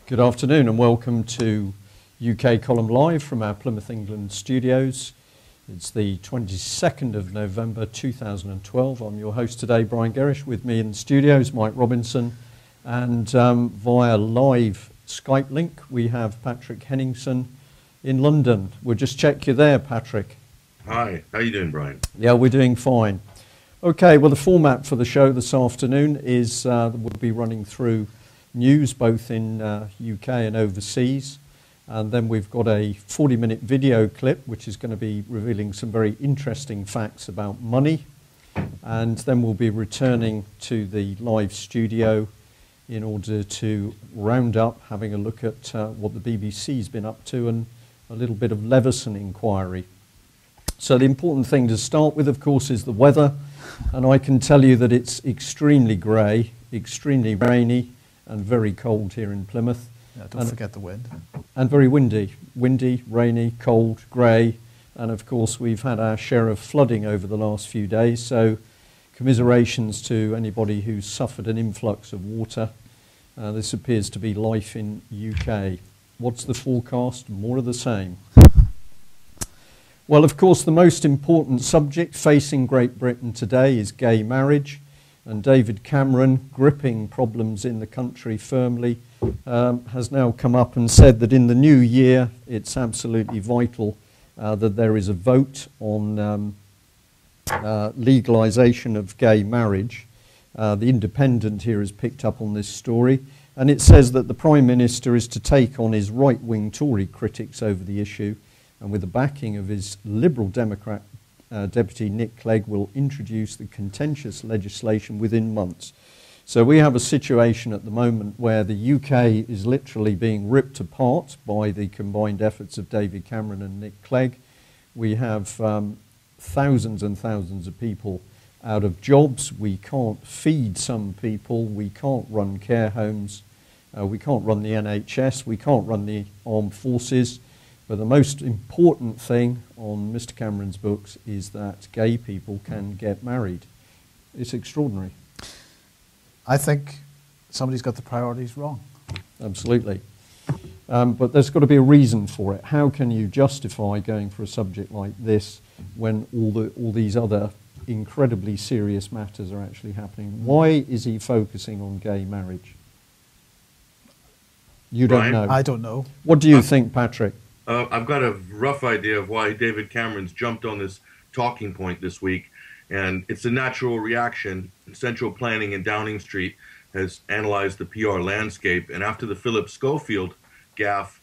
Good afternoon and welcome to UK Column Live from our Plymouth, England studios. It's the 22nd of November 2012. I'm your host today, Brian Gerrish. With me in the studios, Mike Robinson. And via live Skype link, we have Patrick Henningsen in London. We'll just check you there, Patrick. Hi, how you doing, Brian? Yeah, we're doing fine. Okay, well, the format for the show this afternoon is we'll be running through news both in UK and overseas, and then we've got a 40-minute video clip which is going to be revealing some very interesting facts about money, and then we'll be returning to the live studio in order to round up, having a look at what the BBC's been up to and a little bit of Leveson inquiry. So the important thing to start with, of course, is the weather, and I can tell you that it's extremely grey, extremely rainy, and very cold here in Plymouth. Yeah, don't forget the wind. And very windy. Windy, rainy, cold, grey. And of course we've had our share of flooding over the last few days, so commiserations to anybody who's suffered an influx of water. This appears to be life in UK. What's the forecast? More of the same. Well, of course, the most important subject facing Great Britain today is gay marriage. And David Cameron, gripping problems in the country firmly, has now come up and said that in the new year it's absolutely vital that there is a vote on legalisation of gay marriage. The Independent here has picked up on this story, and it says that the Prime Minister is to take on his right-wing Tory critics over the issue, and with the backing of his Liberal Democrat Deputy Nick Clegg will introduce the contentious legislation within months. So we have a situation at the moment where the UK is literally being ripped apart by the combined efforts of David Cameron and Nick Clegg. We have thousands and thousands of people out of jobs. We can't feed some people. We can't run care homes. We can't run the NHS. We can't run the armed forces. But the most important thing on Mr. Cameron's books is that gay people can get married. It's extraordinary. I think somebody's got the priorities wrong. Absolutely. But there's got to be a reason for it. How can you justify going for a subject like this when all these other incredibly serious matters are actually happening? Why is he focusing on gay marriage? You don't know. I don't know. What do you think, Patrick? I've got a rough idea of why David Cameron's jumped on this talking point this week, and it's a natural reaction. Central Planning in Downing Street has analyzed the PR landscape, and after the Philip Schofield gaffe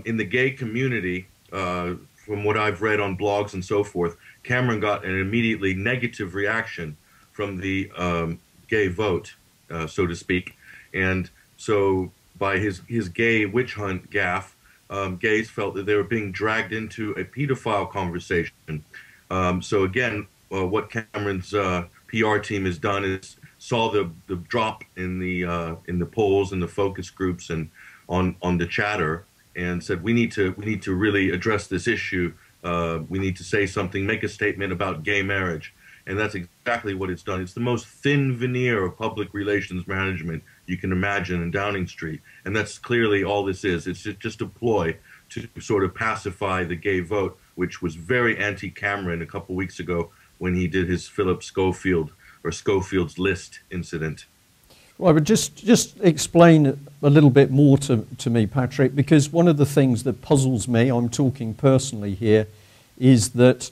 in the gay community, from what I've read on blogs and so forth, Cameron got an immediately negative reaction from the gay vote, so to speak. And so by his gay witch hunt gaffe, gays felt that they were being dragged into a pedophile conversation. So again, what Cameron's PR team has done is saw the drop in the polls and the focus groups and on the chatter, and said we need to really address this issue. We need to say something, make a statement about gay marriage. And that's exactly what it's done. It's the most thin veneer of public relations management you can imagine in Downing Street. And that's clearly all this is. It's just a ploy to sort of pacify the gay vote, which was very anti-Cameron a couple weeks ago when he did his Philip Schofield or Schofield's List incident. Well, but just explain a little bit more to me, Patrick, because one of the things that puzzles me, I'm talking personally here, is that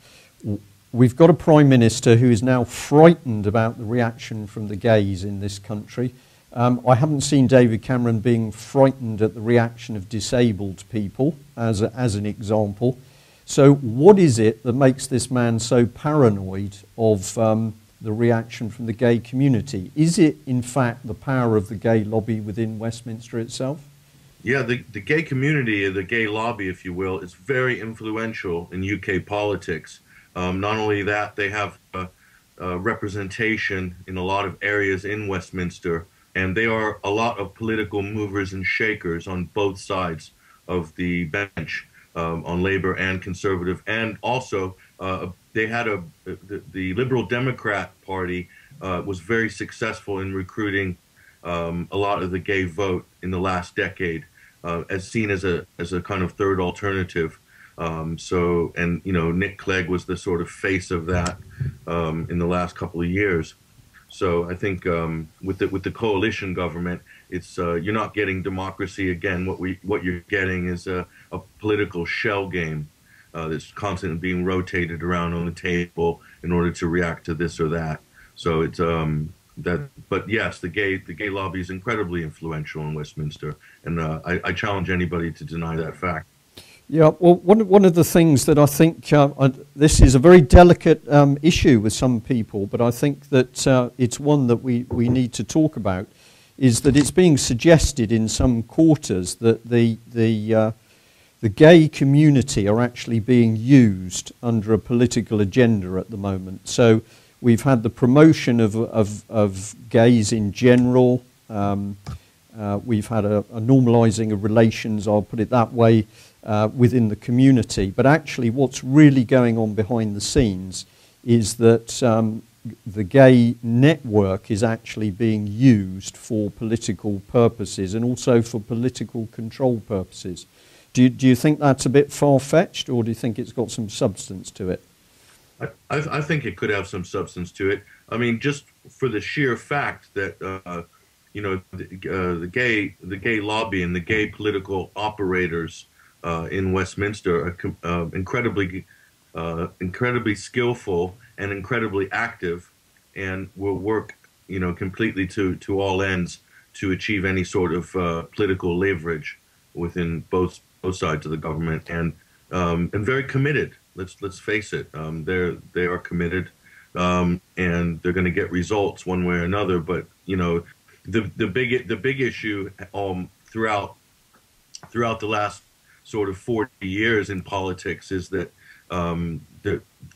we've got a Prime Minister who is now frightened about the reaction from the gays in this country. I haven't seen David Cameron being frightened at the reaction of disabled people, as an example. So what is it that makes this man so paranoid of the reaction from the gay community? Is it, in fact, the power of the gay lobby within Westminster itself? Yeah, the gay community, the gay lobby, if you will, is very influential in UK politics. Not only that, they have representation in a lot of areas in Westminster, and they are a lot of political movers and shakers on both sides of the bench, on Labour and Conservative. And also, they had the Liberal Democrat Party was very successful in recruiting a lot of the gay vote in the last decade. as seen as a kind of third alternative. And Nick Clegg was the sort of face of that in the last couple of years. So I think with the coalition government, it's you're not getting democracy again. What you're getting is a political shell game that's constantly being rotated around on the table in order to react to this or that. So it's that. But yes, the gay lobby is incredibly influential in Westminster, and I challenge anybody to deny that fact. Yeah, well, one of the things that I think, this is a very delicate issue with some people, but I think that it's one that we need to talk about, is that it's being suggested in some quarters that the gay community are actually being used under a political agenda at the moment. So we've had the promotion of gays in general. We've had a normalising of relations, I'll put it that way, within the community. But actually what's really going on behind the scenes is that the gay network is actually being used for political purposes and also for political control purposes. Do you think that's a bit far-fetched, or do you think it's got some substance to it? I think it could have some substance to it. I mean, just for the sheer fact that the gay lobby and the gay political operators in Westminster are incredibly skillful and incredibly active, and will work completely to all ends to achieve any sort of political leverage within both sides of the government, and very committed. Let's face it, they are committed, and they're going to get results one way or another. But the big issue throughout the last sort of 40 years in politics is that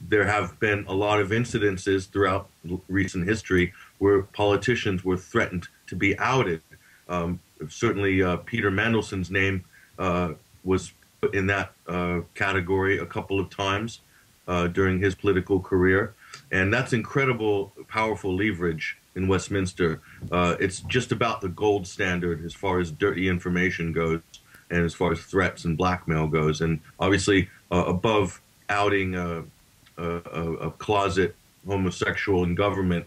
there have been a lot of incidences throughout recent history where politicians were threatened to be outed. Certainly, Peter Mandelson's name was put in that category a couple of times during his political career, and that's incredible, powerful leverage in Westminster. It's just about the gold standard as far as dirty information goes, and as far as threats and blackmail goes. And obviously, above outing a closet homosexual in government,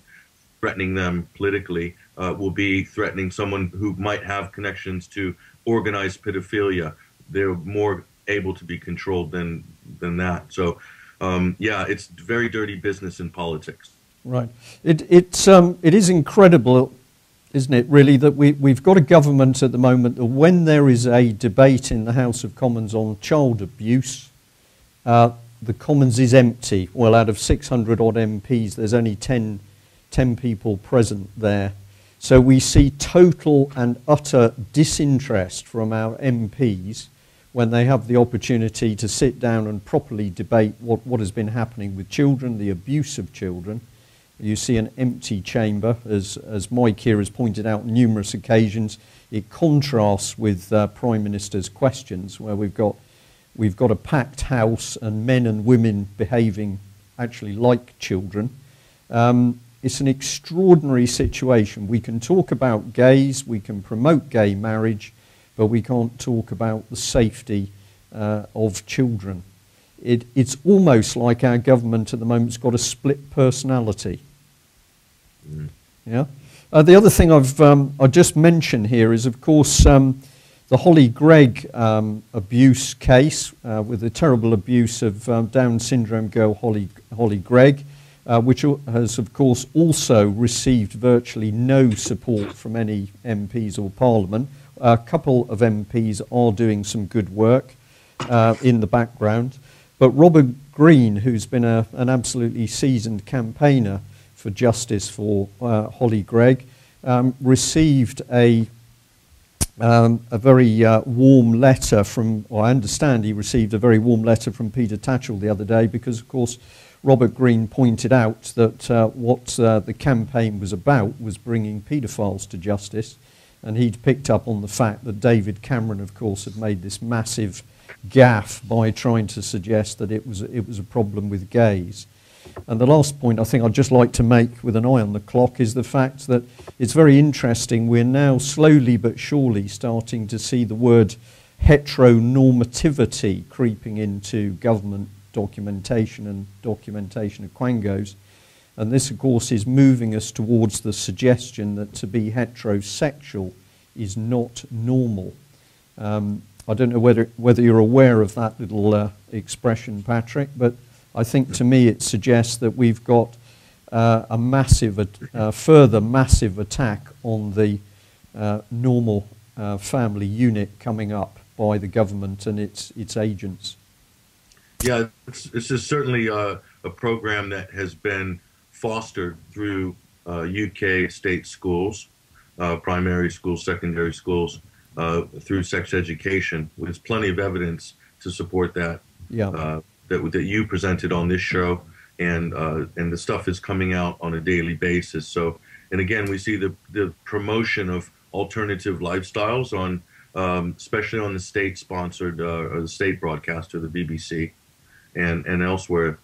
threatening them politically, will be threatening someone who might have connections to organized pedophilia. They're more able to be controlled than that. So, yeah, it's very dirty business in politics. Right. It is incredible, isn't it, really, that we've got a government at the moment that when there is a debate in the House of Commons on child abuse, the Commons is empty. Well, out of 600 odd MPs, there's only 10 people present there. So we see total and utter disinterest from our MPs when they have the opportunity to sit down and properly debate what has been happening with children, the abuse of children. You see an empty chamber, as Mike here has pointed out on numerous occasions. It contrasts with Prime Minister's questions, where we've got a packed house and men and women behaving actually like children. It's an extraordinary situation. We can talk about gays, we can promote gay marriage, but we can't talk about the safety of children. It's almost like our government at the moment's got a split personality. Mm. Yeah. The other thing I just mentioned here is, of course, the Holly Gregg abuse case with the terrible abuse of Down syndrome girl Holly Gregg, which has, of course, also received virtually no support from any MPs or Parliament. A couple of MPs are doing some good work in the background. But Robert Greene, who's been an absolutely seasoned campaigner for justice for Holly Gregg, received a very warm letter from, well, I understand he received a very warm letter from Peter Tatchell the other day, because, of course, Robert Greene pointed out that what the campaign was about was bringing paedophiles to justice, and he'd picked up on the fact that David Cameron, of course, had made this massive gaffe by trying to suggest that it was a problem with gays. And the last point I think I'd just like to make, with an eye on the clock, is the fact that it's very interesting. We're now slowly but surely starting to see the word heteronormativity creeping into government documentation and documentation of quangos. And this, of course, is moving us towards the suggestion that to be heterosexual is not normal. I don't know whether you're aware of that little expression, Patrick, but I think to me it suggests that we've got a massive, further massive attack on the normal family unit coming up by the government and its agents. Yeah, this is certainly a program that has been fostered through UK state schools, primary schools, secondary schools, through sex education. There's plenty of evidence to support that. Yeah. That you presented on this show, and the stuff is coming out on a daily basis. So, and again, we see the promotion of alternative lifestyles on, especially on the state-sponsored or the state broadcaster, the BBC, and elsewhere,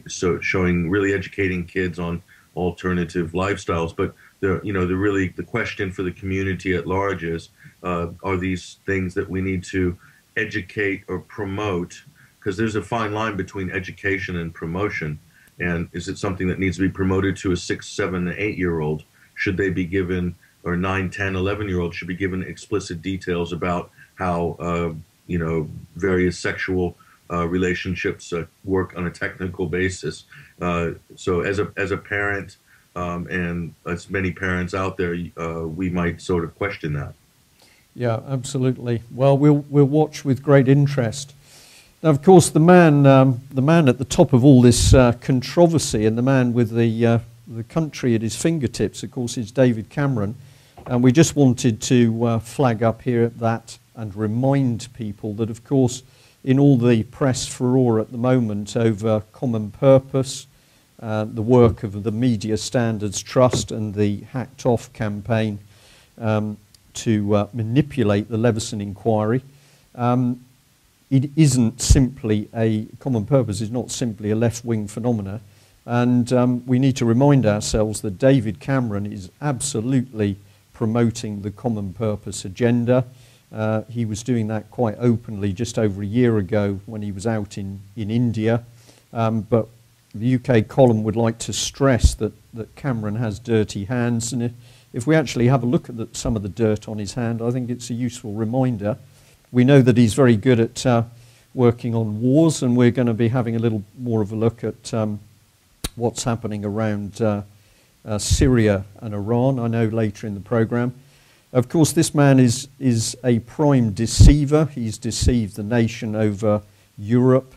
showing really educating kids on alternative lifestyles. But the question for the community at large is, are these things that we need to educate or promote? Because there's a fine line between education and promotion. And is it something that needs to be promoted to a 6, 7, 8-year-old? Should they be given, or 9, 10, 11-year-olds should be given explicit details about how, various sexual relationships work on a technical basis? So as a parent, and as many parents out there, we might sort of question that. Yeah, absolutely. Well, we'll watch with great interest. Now, of course, the man at the top of all this controversy, and the man with the country at his fingertips, of course, is David Cameron. And we just wanted to flag up here that and remind people that, of course, in all the press furore at the moment over common purpose, the work of the Media Standards Trust and the Hacked Off campaign to manipulate the Leveson inquiry, it isn't simply common purpose is not simply a left-wing phenomena, and we need to remind ourselves that David Cameron is absolutely promoting the common purpose agenda. He was doing that quite openly just over a year ago when he was out in India, but the UK column would like to stress that Cameron has dirty hands, and if we actually have a look at some of the dirt on his hand, I think it's a useful reminder. We know that he's very good at working on wars, and we're going to be having a little more of a look at what's happening around Syria and Iran, I know, later in the programme. Of course, this man is a prime deceiver. He's deceived the nation over Europe.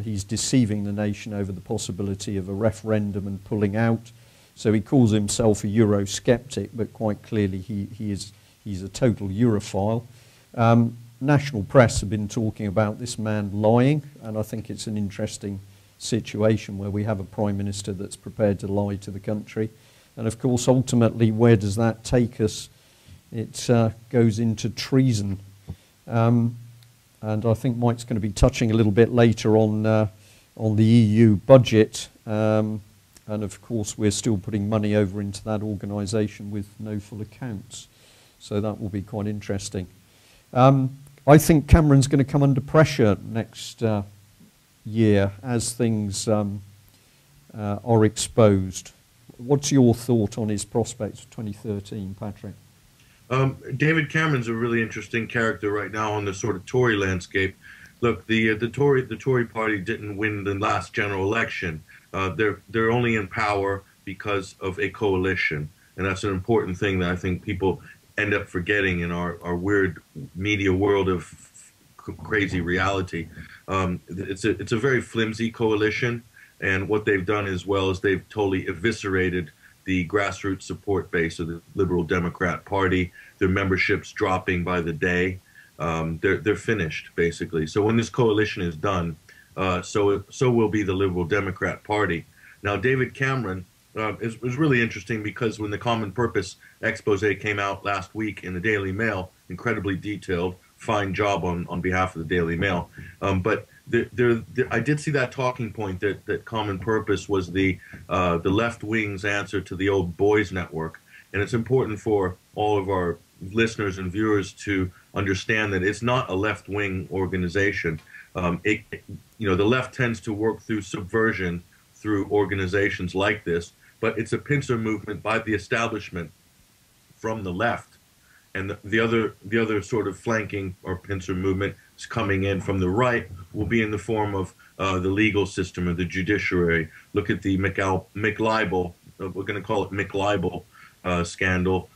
He's deceiving the nation over the possibility of a referendum and pulling out. So he calls himself a Eurosceptic, but quite clearly he's a total Europhile. National press have been talking about this man lying, and I think it's an interesting situation where we have a Prime Minister that's prepared to lie to the country. And of course, ultimately, where does that take us? It goes into treason. And I think Mike's going to be touching a little bit later on the EU budget. And of course, we're still putting money over into that organisation with no full accounts. So that will be quite interesting. I think Cameron's going to come under pressure next year as things are exposed. What's your thought on his prospects for 2013, Patrick? David Cameron's a really interesting character right now on the sort of Tory landscape. Look, the Tory party didn't win the last general election. They're only in power because of a coalition, and that's an important thing that I think people end up forgetting in our weird media world of crazy reality. It's a very flimsy coalition, and what they've done as well is they've totally eviscerated the grassroots support base of the Liberal Democrat Party. Their membership's dropping by the day. They're finished, basically. So when this coalition is done, so will be the Liberal Democrat Party. Now, David Cameron was really interesting because when the Common Purpose expose came out last week in the Daily Mail, incredibly detailed, fine job on behalf of the Daily Mail. But I did see that talking point that Common Purpose was the left wing's answer to the old boys network, and it's important for all of our listeners and viewers to understand that it's not a left-wing organization. The left tends to work through subversion through organizations like this, but it's a pincer movement by the establishment from the left, and the other sort of flanking or pincer movement is coming in from the right will be in the form of the legal system or the judiciary. Look at the McLibel, we're going to call it McLibel scandal.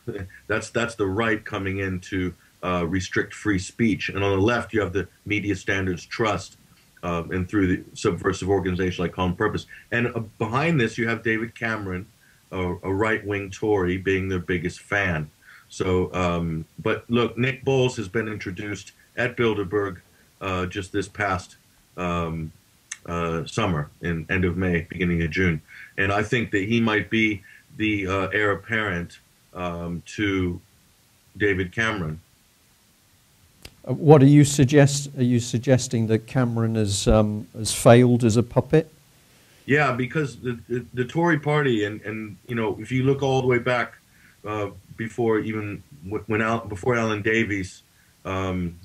That's the right coming in to restrict free speech, and on the left you have the Media Standards Trust, and through the subversive organization like Common Purpose. And behind this you have David Cameron, a right-wing Tory, being their biggest fan. So, but look, Nick Bowles has been introduced at Bilderberg just this past summer, in end of May, beginning of June. And I think that he might be the heir apparent to David Cameron. What are you suggesting that Cameron has failed as a puppet? Yeah, because the Tory party, and if you look all the way back before Alan Davies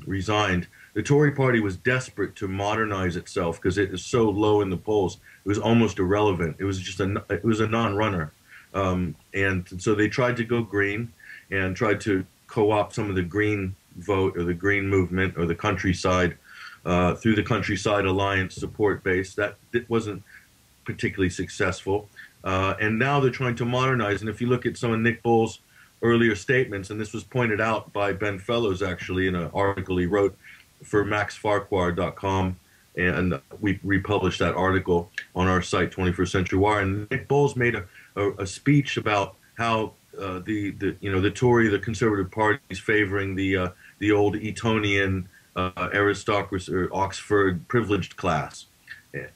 resigned, the Tory party was desperate to modernize itself because it is so low in the polls. It was almost irrelevant. It was just it was a non-runner, and so they tried to go green and tried to co-opt some of the green vote or the green movement or the countryside through the Countryside Alliance support base. That it wasn't particularly successful, and now they're trying to modernize. And if you look at some of Nick Bowles' earlier statements, and this was pointed out by Ben Fellows actually in an article he wrote for maxfarquhar.com, and we republished that article on our site 21st Century Wire. And Nick Bowles made a speech about how the Tory, the Conservative Party, is favoring the old Etonian aristocracy or Oxford privileged class.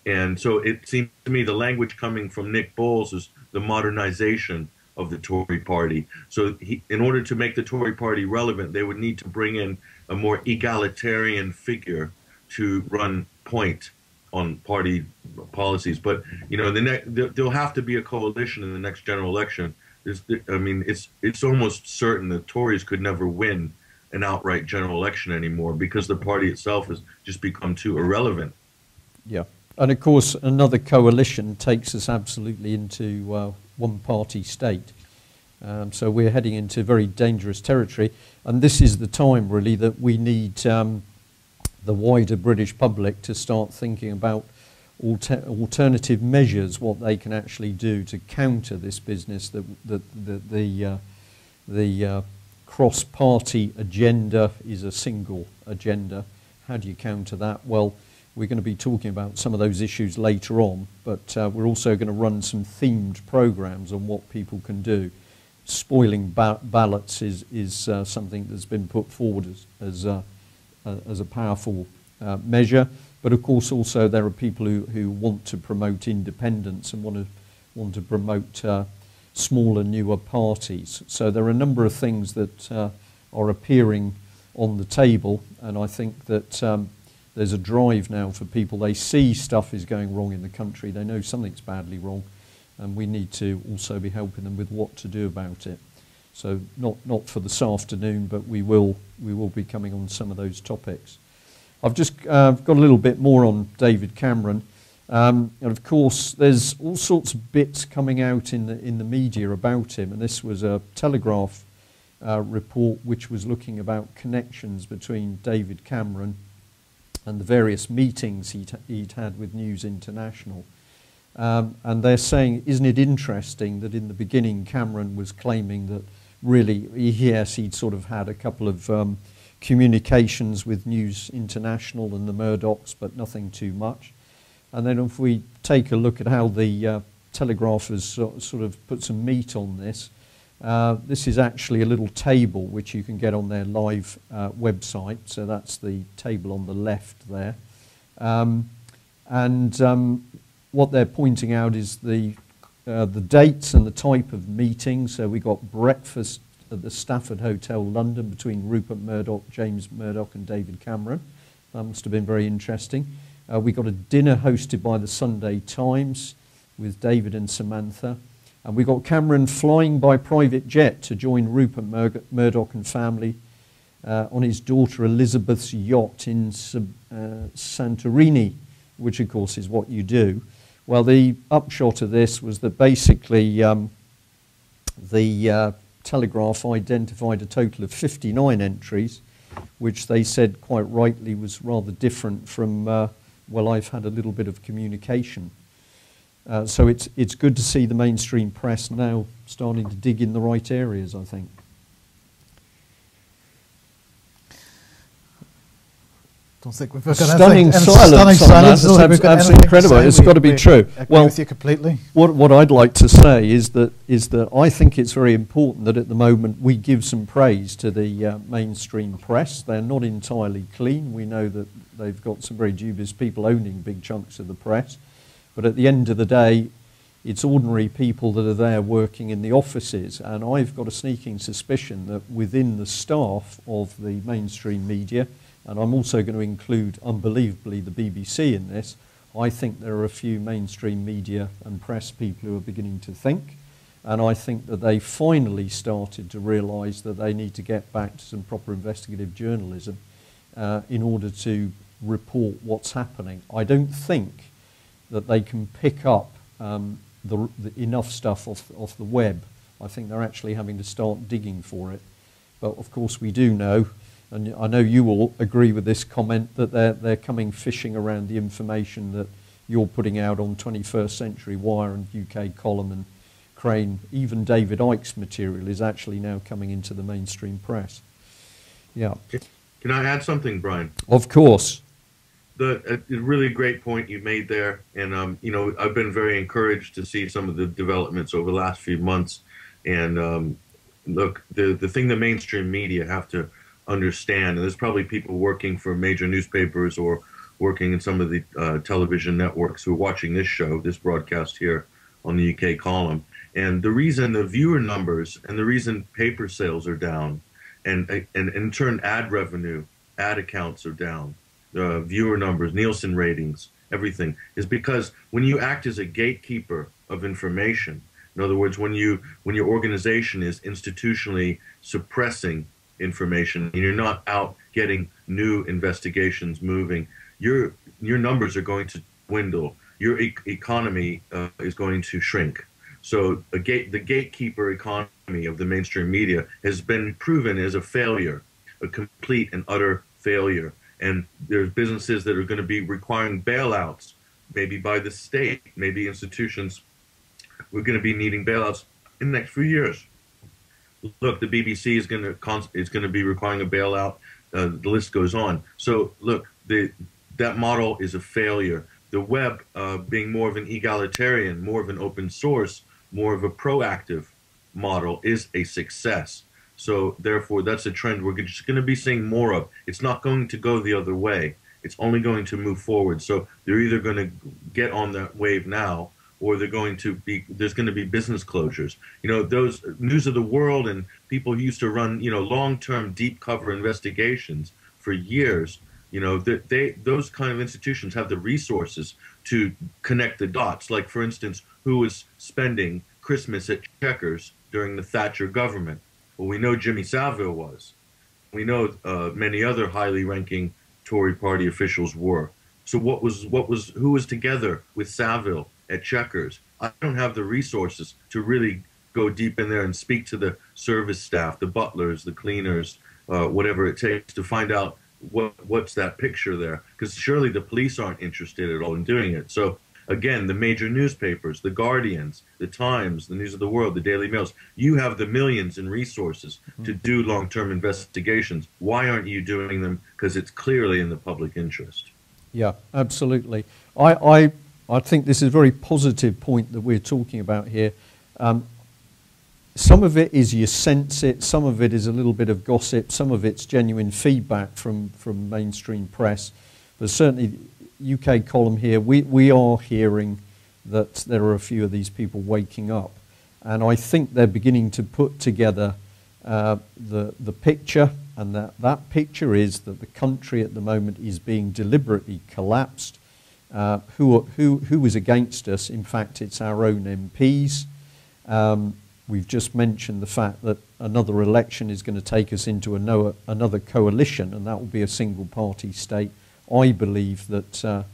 And so it seems to me the language coming from Nick Bowles is the modernization of the Tory party. So in order to make the Tory party relevant, they would need to bring in a more egalitarian figure to run point on party policies. But there'll have to be a coalition in the next general election. It's almost certain that Tories could never win an outright general election anymore because the party itself has just become too irrelevant. Yeah. And of course, another coalition takes us absolutely into one-party state. So we're heading into very dangerous territory. And this is the time, really, that we need the wider British public to start thinking about alternative measures, what they can actually do to counter this business, the cross-party agenda is a single agenda. How do you counter that? Well, we're going to be talking about some of those issues later on, but we're also going to run some themed programs on what people can do. Spoiling ballots is something that's been put forward as a powerful measure, but of course also there are people who want to promote independence and want to promote smaller, newer parties. So there are a number of things that are appearing on the table, and I think that there's a drive now for people. They see stuff is going wrong in the country. They know something's badly wrong, and we need to also be helping them with what to do about it. So not for this afternoon, but we will be coming on some of those topics. I've just got a little bit more on David Cameron. And of course, there's all sorts of bits coming out in the media about him, and this was a Telegraph report which was looking about connections between David Cameron and the various meetings he'd had with News International. And they're saying, isn't it interesting that in the beginning Cameron was claiming that really, yes, he'd sort of had a couple of communications with News International and the Murdochs, but nothing too much. And then if we take a look at how the Telegraph has sort of put some meat on this, this is actually a little table which you can get on their live website. So that's the table on the left there. What they're pointing out is the dates and the type of meetings. So we got breakfast at the Stafford Hotel, London, between Rupert Murdoch, James Murdoch and David Cameron. That must have been very interesting. We got a dinner hosted by the Sunday Times with David and Samantha. And we got Cameron flying by private jet to join Rupert Murdoch and family on his daughter Elizabeth's yacht in Santorini, which of course is what you do. Well, the upshot of this was that basically the Telegraph identified a total of 59 entries, which they said quite rightly was rather different from, well, I've had a little bit of communication. So it's good to see the mainstream press now starting to dig in the right areas, I think. Don't think we've got stunning anything. Silence on that. Silence. That's absolutely incredible. It's got to be true. Well, with you completely. What I'd like to say is that I think it's very important that at the moment we give some praise to the mainstream press. They're not entirely clean. We know that they've got some very dubious people owning big chunks of the press. But at the end of the day, it's ordinary people that are there working in the offices. And I've got a sneaking suspicion that within the staff of the mainstream media, and I'm also going to include, unbelievably, the BBC in this, I think there are a few mainstream media and press people who are beginning to think. And I think that they finally started to realise that they need to get back to some proper investigative journalism in order to report what's happening. I don't think that they can pick up enough stuff off the web. I think they're actually having to start digging for it. But of course we do know, and I know you all agree with this comment, that they're coming fishing around the information that you're putting out on 21st Century Wire and UK Column and Crane. Even David Icke's material is actually now coming into the mainstream press. Yeah. Can I add something, Brian? Of course. A really great point you made there, and you know, I've been very encouraged to see some of the developments over the last few months. And look, the thing the mainstream media have to understand, and there's probably people working for major newspapers or working in some of the television networks who are watching this show, this broadcast here on the UK Column. And the reason the viewer numbers and the reason paper sales are down, and in turn ad revenue, ad accounts are down, viewer numbers, Nielsen ratings, everything, is because when you act as a gatekeeper of information, in other words, when your organization is institutionally suppressing information and you're not out getting new investigations moving, your numbers are going to dwindle. Your economy is going to shrink. So the gatekeeper economy of the mainstream media has been proven as a failure, a complete and utter failure. And there's businesses that are going to be requiring bailouts, maybe by the state, maybe institutions. We're going to be needing bailouts in the next few years. Look, the BBC is going to be requiring a bailout. The list goes on. So look, that model is a failure. The web, being more of an egalitarian, more of an open source, more of a proactive model, is a success. So therefore, that's a trend we're just going to be seeing more of. It's not going to go the other way. It's only going to move forward. So they're either going to get on that wave now, or there's going to be business closures. You know, those News of the World and people who used to run, you know, long-term deep cover investigations for years, you know, those kind of institutions have the resources to connect the dots. Like, for instance, who was spending Christmas at Chequers during the Thatcher government? Well, we know Jimmy Savile was. We know many other highly ranking Tory party officials were. So who was together with Savile at Chequers? I don't have the resources to really go deep in there and speak to the service staff, the butlers, the cleaners, whatever it takes to find out what's that picture there. Because surely the police aren't interested at all in doing it. So again, the major newspapers, the Guardians, the Times, the News of the World, the Daily Mails, you have the millions in resources to do long-term investigations. Why aren't you doing them? Because it's clearly in the public interest. Yeah, absolutely. I think this is a very positive point that we're talking about here. Some of it is you sense it, some of it is a little bit of gossip, some of it's genuine feedback from mainstream press. But certainly UK Column here, we are hearing that there are a few of these people waking up. And I think they're beginning to put together the picture, and that picture is that the country at the moment is being deliberately collapsed. Who is against us? In fact, it's our own MPs. We've just mentioned the fact that another election is going to take us into another coalition, and that will be a single-party state. I believe that the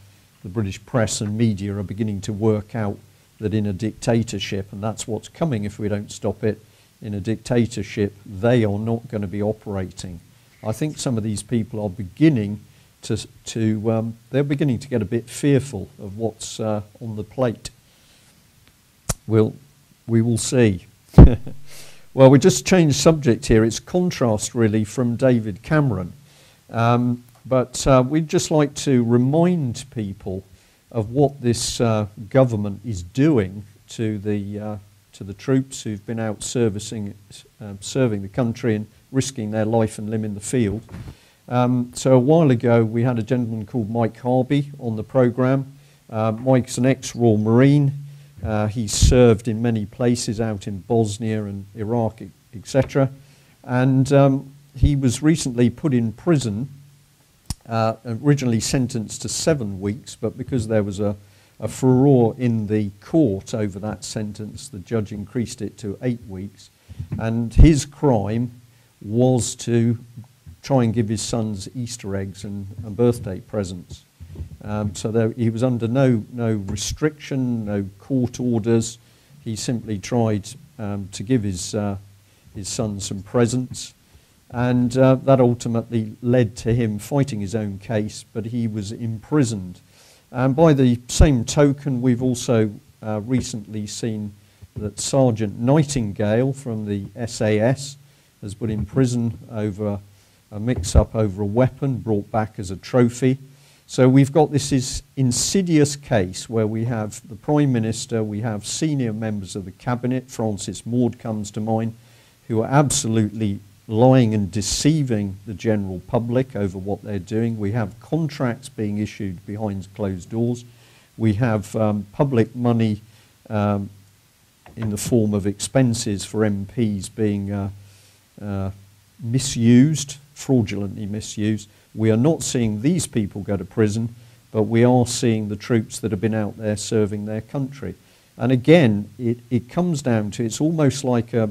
British press and media are beginning to work out that in a dictatorship, and that's what's coming if we don't stop it, in a dictatorship, they are not going to be operating. I think some of these people are beginning they're beginning to get a bit fearful of what's on the plate. We will see. Well, we just changed subject here. It's contrast, really, from David Cameron. But we'd just like to remind people of what this government is doing to the troops who've been out serving the country and risking their life and limb in the field. So a while ago, we had a gentleman called Mike Harvey on the programme. Mike's an ex-Royal Marine. He's served in many places out in Bosnia and Iraq, etc. And he was recently put in prison, originally sentenced to 7 weeks, but because there was a furore in the court over that sentence, the judge increased it to 8 weeks. And his crime was to try and give his sons Easter eggs and birthday presents. So he was under no restriction, no court orders. He simply tried to give his son some presents, and that ultimately led to him fighting his own case, but he was imprisoned. And by the same token, we've also recently seen that Sergeant Nightingale from the SAS has been in prison over a mix-up over a weapon brought back as a trophy. So we've got this insidious case where we have the Prime Minister, we have senior members of the Cabinet, Francis Maude comes to mind, who are absolutely lying and deceiving the general public over what they're doing. We have contracts being issued behind closed doors. We have public money in the form of expenses for MPs being misused, fraudulently misused. We are not seeing these people go to prison, but we are seeing the troops that have been out there serving their country. And again, it comes down to, it's almost like a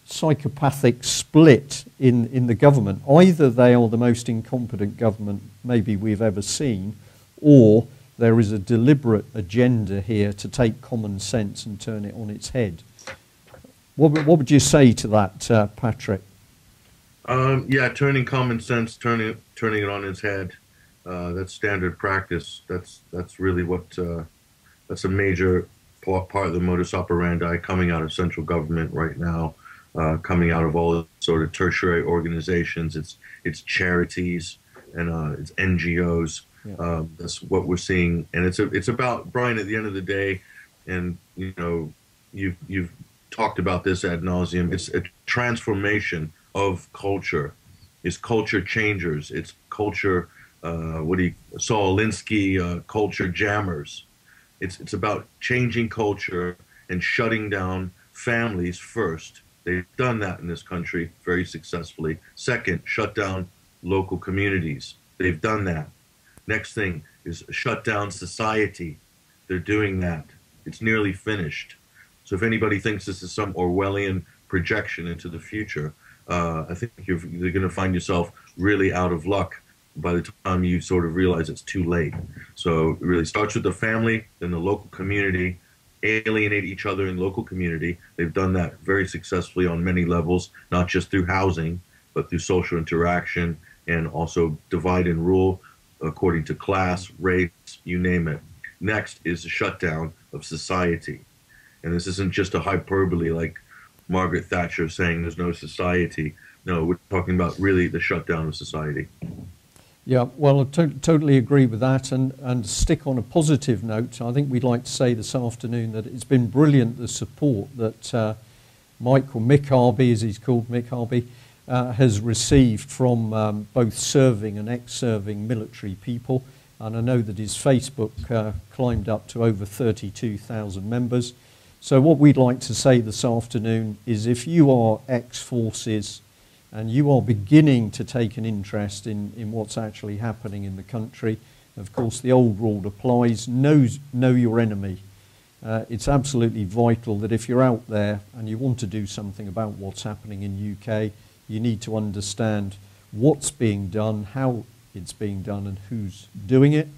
psychopathic split in the government. Either they are the most incompetent government maybe we've ever seen, or there is a deliberate agenda here to take common sense and turn it on its head. What would you say to that, Patrick? Yeah, turning common sense, turning it on its head. That's standard practice. That's really what that's a major part of the modus operandi coming out of central government right now, coming out of all sort of tertiary organizations. It's charities and it's NGOs. Yeah. That's what we're seeing, and it's about, Brian, at the end of the day, and you know, you've talked about this ad nauseum. It's a transformation of culture. It's culture changers. It's culture, Saul Alinsky, culture jammers. It's about changing culture and shutting down families first. They've done that in this country very successfully. Second, shut down local communities. They've done that. Next thing is shut down society. They're doing that. It's nearly finished. So if anybody thinks this is some Orwellian projection into the future, I think you're going to find yourself really out of luck by the time you sort of realize it's too late. So it really starts with the family, then the local community, alienate each other in local community. They've done that very successfully on many levels, not just through housing, but through social interaction, and also divide and rule according to class, race, you name it. Next is the shutdown of society. And this isn't just a hyperbole like Margaret Thatcher saying there's no society. No, we're talking about really the shutdown of society. Yeah, well, I totally agree with that, and stick on a positive note. I think we'd like to say this afternoon that it's been brilliant, the support that Mick Harvey, as he's called, Mick Harvey, has received from both serving and ex-serving military people. And I know that his Facebook climbed up to over 32,000 members. So what we'd like to say this afternoon is, if you are ex-forces and you are beginning to take an interest in what's actually happening in the country, of course the old rule applies: know your enemy. It's absolutely vital that if you're out there and you want to do something about what's happening in UK, you need to understand what's being done, how it's being done, and who's doing it.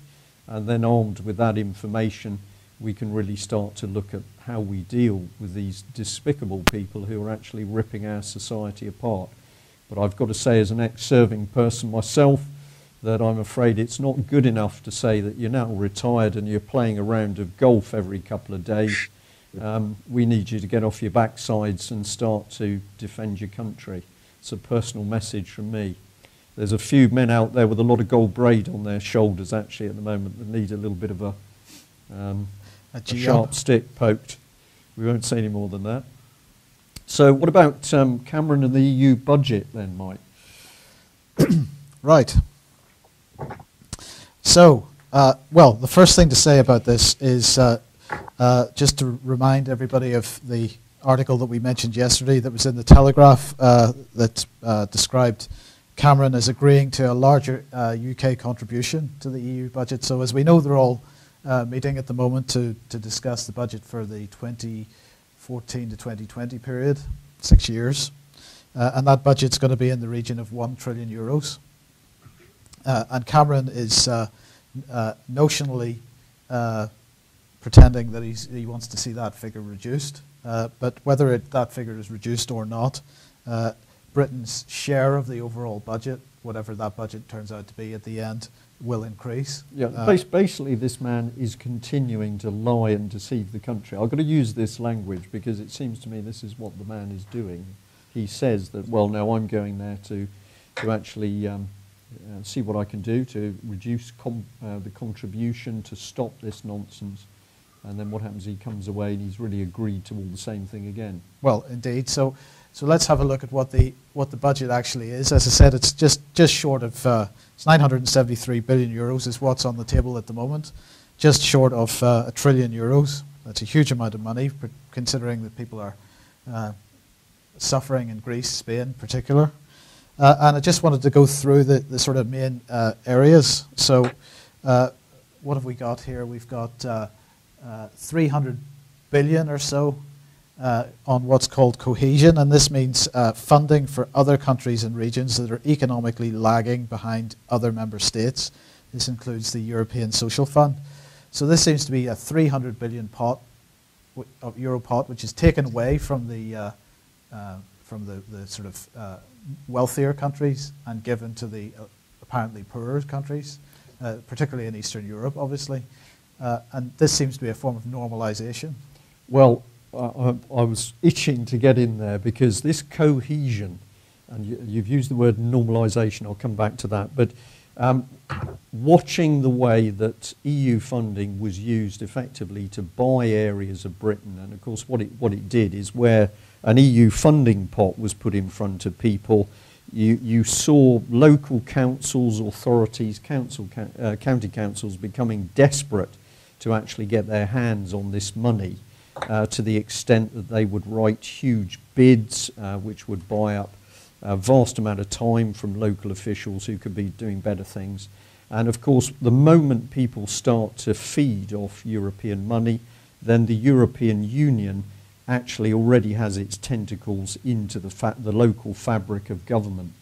And then armed with that information, we can really start to look at how we deal with these despicable people who are actually ripping our society apart. But I've got to say, as an ex-serving person myself, that I'm afraid it's not good enough to say that you're now retired and you're playing a round of golf every couple of days. We need you to get off your backsides and start to defend your country. It's a personal message from me. There's a few men out there with a lot of gold braid on their shoulders actually at the moment that need a little bit of a sharp stick poked. We won't say any more than that. So what about Cameron and the EU budget then, Mike? Right. So, well, the first thing to say about this is just to remind everybody of the article that we mentioned yesterday that was in the Telegraph that described Cameron as agreeing to a larger UK contribution to the EU budget. So as we know, they're all meeting at the moment to discuss the budget for the 2014 to 2020 period, 6 years. And that budget's going to be in the region of €1 trillion. And Cameron is notionally pretending that he wants to see that figure reduced. But whether that figure is reduced or not, Britain's share of the overall budget, whatever that budget turns out to be at the end, will increase. Yeah, basically this man is continuing to lie and deceive the country. I've got to use this language because it seems to me this is what the man is doing. He says that, well, no, I'm going there to actually see what I can do to reduce the contribution, to stop this nonsense. And then what happens, he comes away and he's really agreed to all the same thing again. Well, indeed. So let's have a look at what the budget actually is. As I said, it's just short of it's 973 billion euros is what's on the table at the moment, just short of €1 trillion. That's a huge amount of money, considering that people are suffering in Greece, Spain in particular. And I just wanted to go through the sort of main areas. So what have we got here? We've got 300 billion or so on what's called cohesion, and this means funding for other countries and regions that are economically lagging behind other member states. This includes the European Social Fund. So this seems to be a 300 billion euro pot, which is taken away from the sort of wealthier countries and given to the apparently poorer countries, particularly in Eastern Europe, obviously. And this seems to be a form of normalisation. Well, I was itching to get in there because this cohesion, and you've used the word normalisation, I'll come back to that, but watching the way that EU funding was used effectively to buy areas of Britain, and of course what it did is where an EU funding pot was put in front of people, you saw local councils, authorities, county councils becoming desperate to actually get their hands on this money. To the extent that they would write huge bids, which would buy up a vast amount of time from local officials who could be doing better things. And of course, the moment people start to feed off European money, then the European Union actually already has its tentacles into the local fabric of government.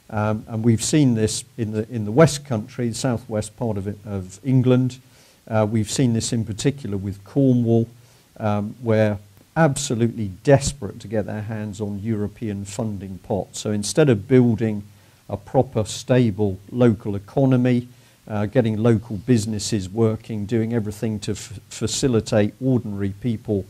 And we've seen this in the West Country, the southwest part of England. We've seen this in particular with Cornwall, where absolutely desperate to get their hands on European funding pots. So instead of building a proper, stable local economy, getting local businesses working, doing everything to facilitate ordinary people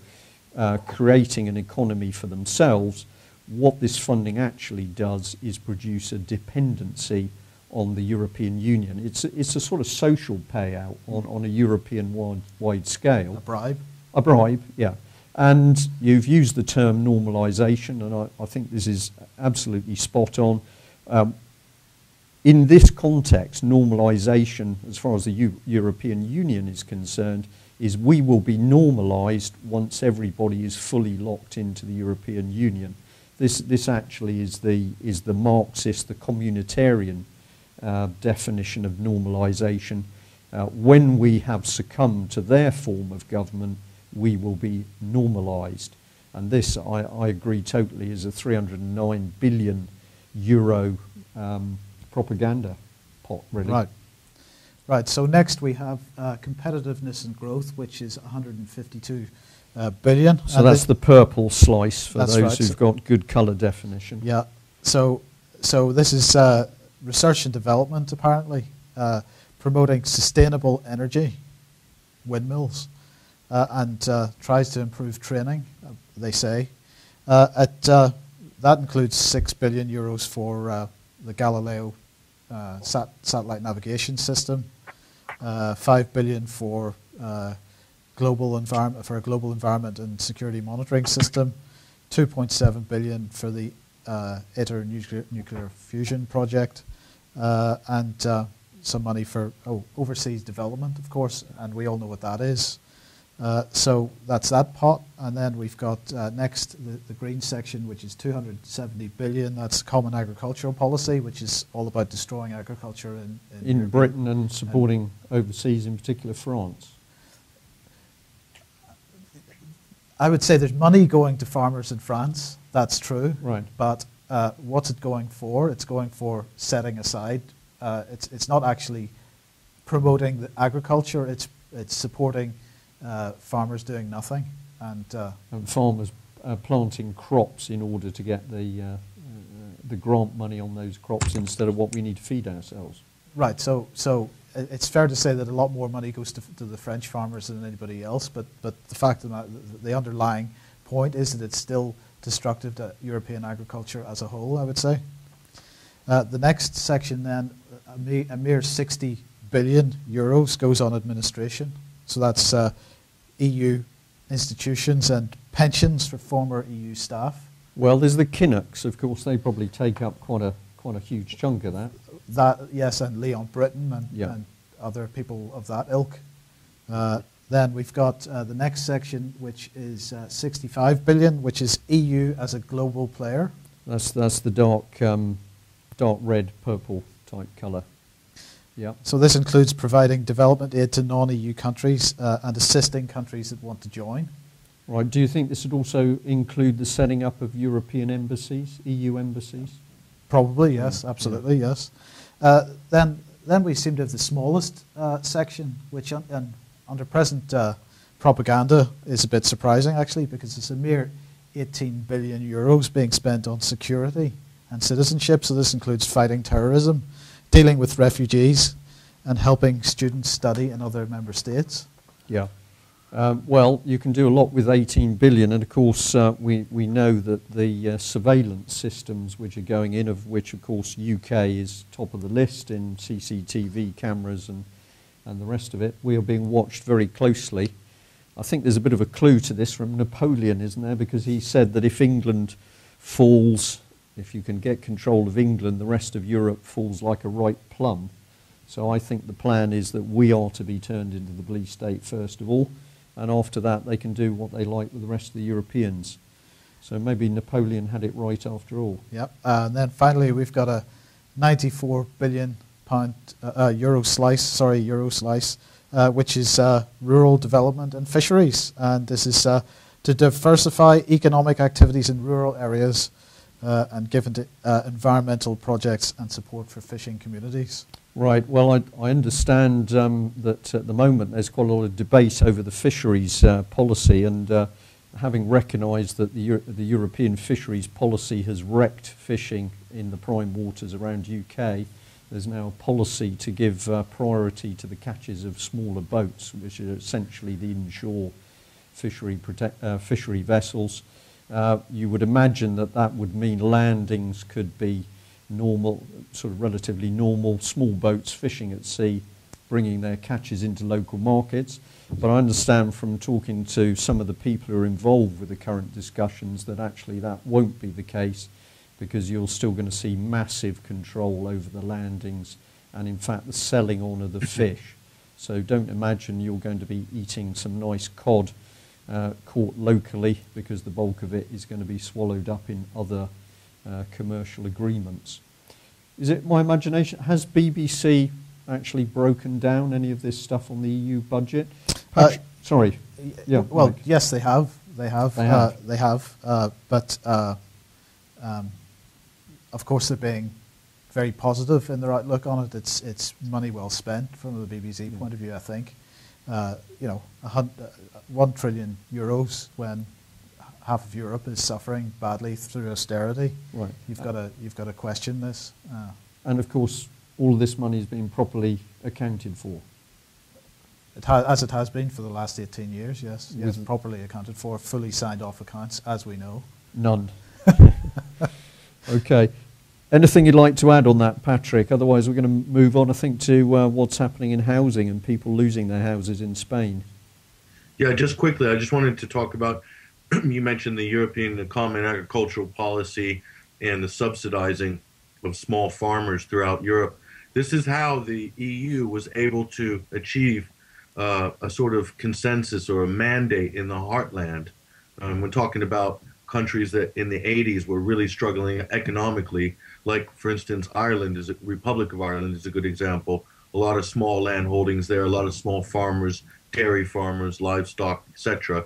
creating an economy for themselves, what this funding actually does is produce a dependency on the European Union. It's a sort of social payout on a European-wide scale. A bribe? A bribe, yeah. And you've used the term normalisation, and I think this is absolutely spot on. In this context, normalisation, as far as the European Union is concerned, is we will be normalised once everybody is fully locked into the European Union. This actually is the Marxist, the communitarian definition of normalisation. When we have succumbed to their form of government, we will be normalised. And this, I agree totally, is a 309 billion euro propaganda pot, really. Right, so next we have competitiveness and growth, which is 152 billion. So that's the purple slice for those right. who've got good colour definition. Yeah, so this is research and development, apparently, promoting sustainable energy, windmills, and tries to improve training, they say. That includes 6 billion euros for the Galileo satellite navigation system, 5 billion for a global environment and security monitoring system, 2.7 billion for the ITER nuclear fusion project, and some money for overseas development, of course, and we all know what that is. So that's that pot, and then we've got next the green section, which is 270 billion. That's common agricultural policy, which is all about destroying agriculture in Britain and supporting overseas, in particular France. I would say there's money going to farmers in France. That's true. Right. But what's it going for? It's going for setting aside. It's not actually promoting the agriculture. It's supporting farmers doing nothing, and farmers planting crops in order to get the grant money on those crops instead of what we need to feed ourselves. Right. So it's fair to say that a lot more money goes to the French farmers than anybody else. But the fact of the underlying point is that it's still destructive to European agriculture as a whole, I would say. The next section then, a mere 60 billion euros goes on administration. So that's EU institutions and pensions for former EU staff. Well, there's the Kinnocks, of course. They probably take up quite a huge chunk of that. Yes, and Leon Britton and other people of that ilk. Then we've got the next section, which is 65 billion, which is EU as a global player. That's the dark red, purple type colour. Yeah. So this includes providing development aid to non-EU countries and assisting countries that want to join. Right. Do you think this would also include the setting up of European embassies, EU embassies? Probably, yes. Absolutely, yes. Then we seem to have the smallest section, which under present propaganda is a bit surprising, actually, because it's a mere 18 billion euros being spent on security and citizenship. So this includes fighting terrorism, dealing with refugees, and helping students study in other member states. Yeah. Well, you can do a lot with 18 billion, and of course we know that the surveillance systems which are going in, of which of course UK is top of the list in CCTV cameras and the rest of it, we are being watched very closely. I think there's a bit of a clue to this from Napoleon, isn't there? Because he said that if England falls, if you can get control of England, the rest of Europe falls like a ripe plum. So I think the plan is that we are to be turned into the police state first of all, and after that they can do what they like with the rest of the Europeans. So maybe Napoleon had it right after all. Yep. And then finally we've got a 94 billion euro slice, which is rural development and fisheries. And this is to diversify economic activities in rural areas and given to environmental projects and support for fishing communities. Right. Well, I understand that at the moment there's quite a lot of debate over the fisheries policy, and having recognised that the European fisheries policy has wrecked fishing in the prime waters around UK, there's now a policy to give priority to the catches of smaller boats, which are essentially the inshore fishery vessels. You would imagine that would mean landings could be normal, sort of relatively normal, small boats fishing at sea, bringing their catches into local markets. But I understand from talking to some of the people who are involved with the current discussions that actually that won't be the case, because you're still going to see massive control over the landings and in fact the selling on of the fish. So don't imagine you're going to be eating some nice cod caught locally, because the bulk of it is going to be swallowed up in other commercial agreements. Is it my imagination? Has BBC actually broken down any of this stuff on the EU budget? Sorry. Yeah, well, Mike. yes, they have. They have. They have. They have. But of course, they're being very positive in their outlook on it. It's money well spent from the BBC point of view, I think. 1 trillion euros when half of Europe is suffering badly through austerity. Right. You've got to question this. And of course, all of this money is being properly accounted for. As it has been for the last 18 years, yes. Yes, With- properly accounted for, fully signed off accounts, as we know. None. Okay. Anything you'd like to add on that, Patrick? Otherwise, we're going to move on, I think, to what's happening in housing and people losing their houses in Spain. Yeah, just quickly, I just wanted to talk about, you mentioned the European Common Agricultural Policy and the subsidizing of small farmers throughout Europe. This is how the EU was able to achieve a sort of consensus or a mandate in the heartland. We're talking about countries that in the 80s were really struggling economically, like, for instance, Ireland, Republic of Ireland is a good example. A lot of small land holdings there, a lot of small farmers, dairy farmers, livestock, etc.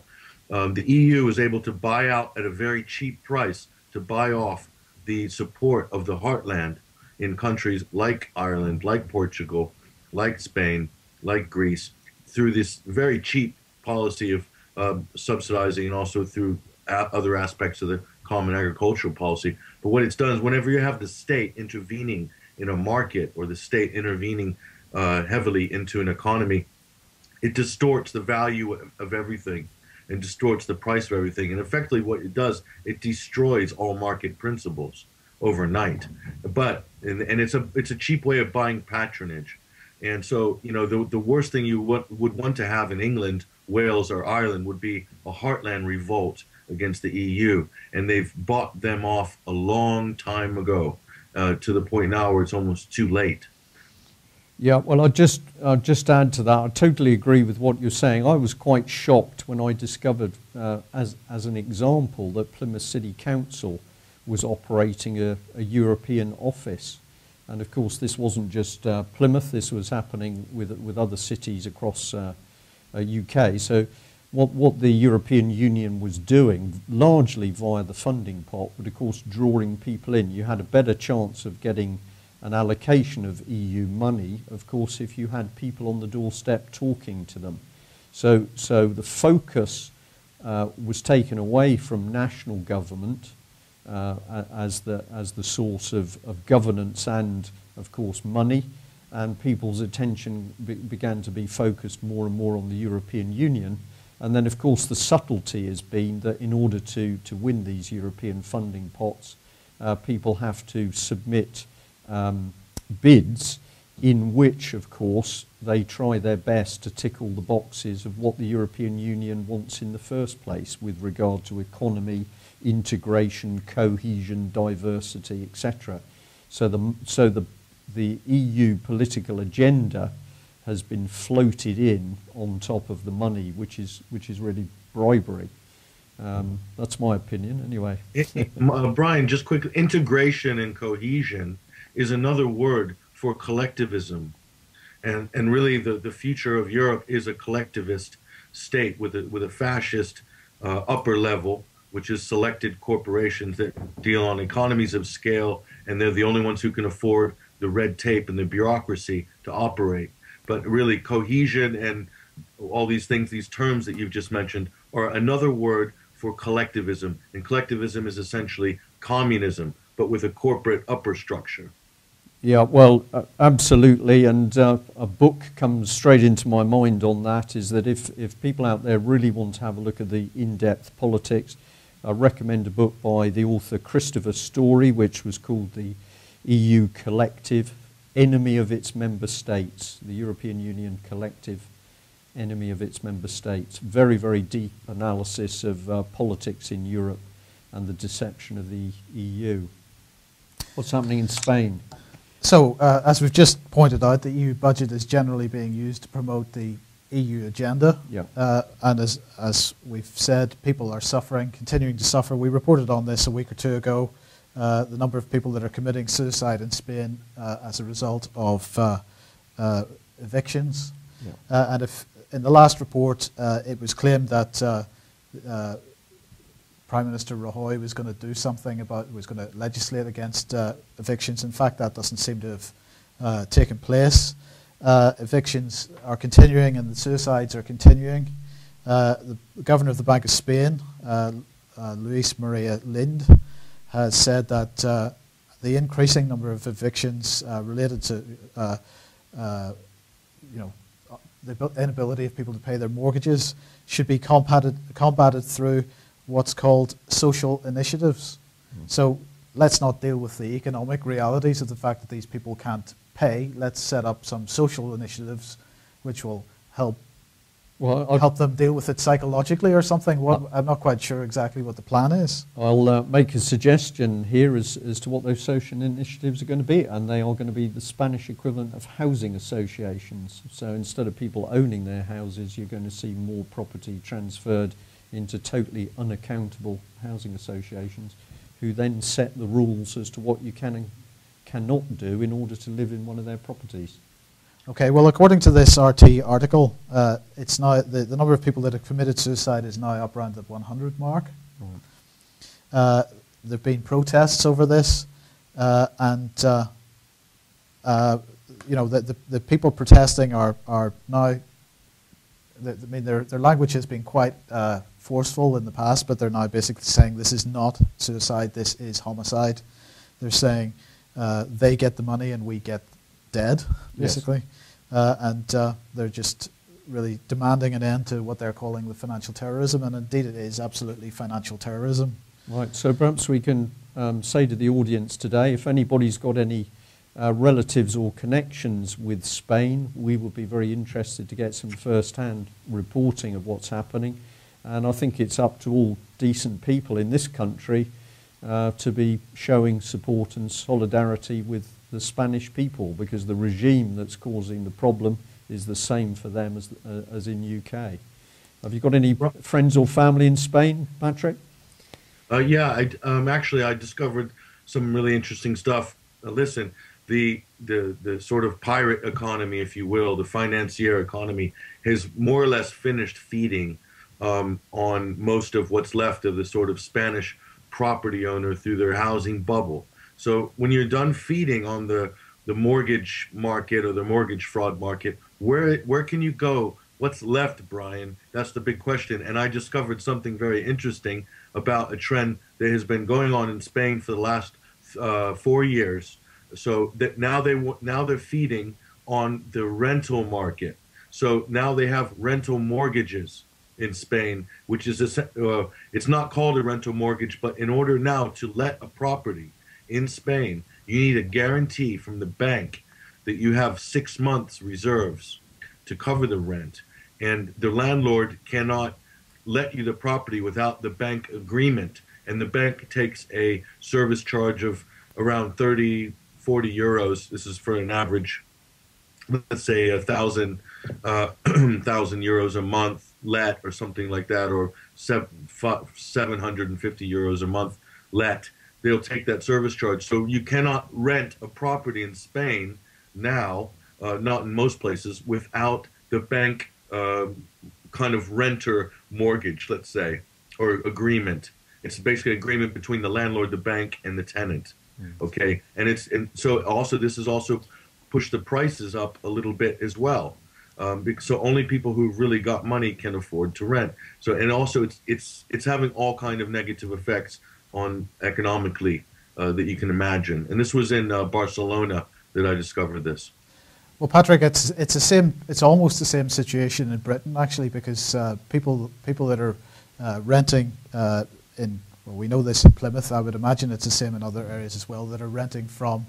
The EU was able to buy out at a very cheap price to buy off the support of the heartland in countries like Ireland, like Portugal, like Spain, like Greece, through this very cheap policy of subsidizing, and also through other aspects of the common agricultural policy. But what it's done is whenever you have the state intervening in a market, or the state intervening heavily into an economy, it distorts the value of everything and distorts the price of everything. And effectively what it does, it destroys all market principles overnight. And it's a cheap way of buying patronage. And so, the worst thing you would want to have in England, Wales, or Ireland would be a heartland revolt against the EU. And they've bought them off a long time ago, to the point now where it's almost too late. Yeah, well, I'll just add to that. I totally agree with what you're saying. I was quite shocked when I discovered, as an example, that Plymouth City Council was operating a European office. And of course, this wasn't just Plymouth. This was happening with other cities across UK. So what the European Union was doing, largely via the funding pot, but of course drawing people in. You had a better chance of getting an allocation of EU money, of course, if you had people on the doorstep talking to them. So the focus was taken away from national government as the source of governance and, of course, money, and people's attention began to be focused more and more on the European Union. And then, of course, the subtlety has been that in order to win these European funding pots, people have to submit bids in which, of course, they try their best to tick all the boxes of what the European Union wants in the first place with regard to economy, integration, cohesion, diversity, etc. So the EU political agenda has been floated in on top of the money, which is really bribery. That's my opinion, anyway. Brian, just quickly, integration and cohesion is another word for collectivism. And really the future of Europe is a collectivist state with a fascist upper level, which is selected corporations that deal on economies of scale, and they're the only ones who can afford the red tape and the bureaucracy to operate. But really, cohesion and all these things, these terms that you've just mentioned, are another word for collectivism. And collectivism is essentially communism, but with a corporate upper structure. Yeah, well, absolutely, and a book comes straight into my mind on that, is that if people out there really want to have a look at the in-depth politics, I recommend a book by the author Christopher Story, which was called The EU Collective, Enemy of Its Member States, the European Union Collective, Enemy of Its Member States. Very, very deep analysis of politics in Europe and the deception of the EU. What's happening in Spain? So, as we've just pointed out, the EU budget is generally being used to promote the EU agenda. Yeah. And as we've said, people are suffering, continuing to suffer. We reported on this a week or two ago, the number of people that are committing suicide in Spain as a result of evictions. Yeah. And if in the last report, it was claimed that Prime Minister Rajoy was going to do something was going to legislate against evictions. In fact, that doesn't seem to have taken place. Evictions are continuing and the suicides are continuing. The Governor of the Bank of Spain, Luis Maria Lind, has said that the increasing number of evictions related to the inability of people to pay their mortgages should be combated through what's called social initiatives. So let's not deal with the economic realities of the fact that these people can't pay. Let's set up some social initiatives which will help them deal with it psychologically or something. I'm not quite sure exactly what the plan is. I'll make a suggestion here as to what those social initiatives are going to be, and they are going to be the Spanish equivalent of housing associations. So instead of people owning their houses, you're going to see more property transferred into totally unaccountable housing associations, who then set the rules as to what you can and cannot do in order to live in one of their properties. Okay, well, according to this RT article, it's now the number of people that have committed suicide is now up around the 100 mark. Right. There have been protests over this, and the people protesting are now. Their language has been quite forceful in the past, but they're now basically saying this is not suicide, this is homicide. They're saying they get the money and we get dead, basically. Yes. And they're just really demanding an end to what they're calling the financial terrorism, and indeed it is absolutely financial terrorism. Right, so perhaps we can say to the audience today, if anybody's got any relatives or connections with Spain, we would be very interested to get some first-hand reporting of what's happening. And I think it's up to all decent people in this country to be showing support and solidarity with the Spanish people, because the regime that's causing the problem is the same for them as in UK. Have you got any friends or family in Spain, Patrick? Yeah, actually I discovered some really interesting stuff. Listen, the sort of pirate economy, if you will, the financier economy, has more or less finished feeding on most of what's left of the sort of Spanish property owner through their housing bubble. So when you're done feeding on the mortgage market or the mortgage fraud market, where can you go? What's left, Brian? That's the big question. And I discovered something very interesting about a trend that has been going on in Spain for the last 4 years. So that now they're feeding on the rental market. So now they have rental mortgages in Spain, which is it's not called a rental mortgage, but in order now to let a property in Spain, you need a guarantee from the bank that you have 6 months reserves to cover the rent, and the landlord cannot let you the property without the bank agreement, and the bank takes a service charge of around 30-40 euros. This is for an average, let's say 1,000 euros a month let, or something like that, or 750 euros a month let. They'll take that service charge. So you cannot rent a property in Spain now, not in most places, without the bank kind of renter mortgage, let's say, or agreement. It's basically an agreement between the landlord, the bank, and the tenant. Okay, and so also this has also pushed the prices up a little bit as well. So only people who really got money can afford to rent. So, and also it's having all kind of negative effects on economically that you can imagine. And this was in Barcelona that I discovered this. Well, Patrick, it's almost the same situation in Britain, actually, because people that are renting we know this in Plymouth. I would imagine it's the same in other areas as well, that are renting from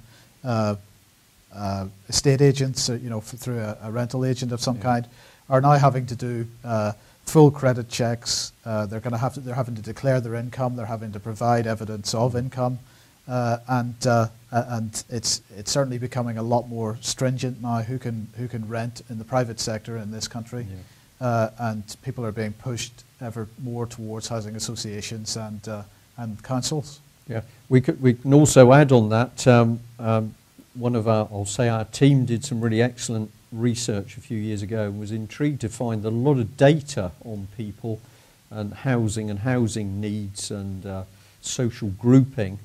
estate agents, through a rental agent of some kind, are now having to do full credit checks. They're having to declare their income. They're having to provide evidence of income, and it's certainly becoming a lot more stringent now who can rent in the private sector in this country, and people are being pushed ever more towards housing associations and councils. Yeah, we can also add on that. One of our team did some really excellent research a few years ago and was intrigued to find that a lot of data on people and housing needs and social grouping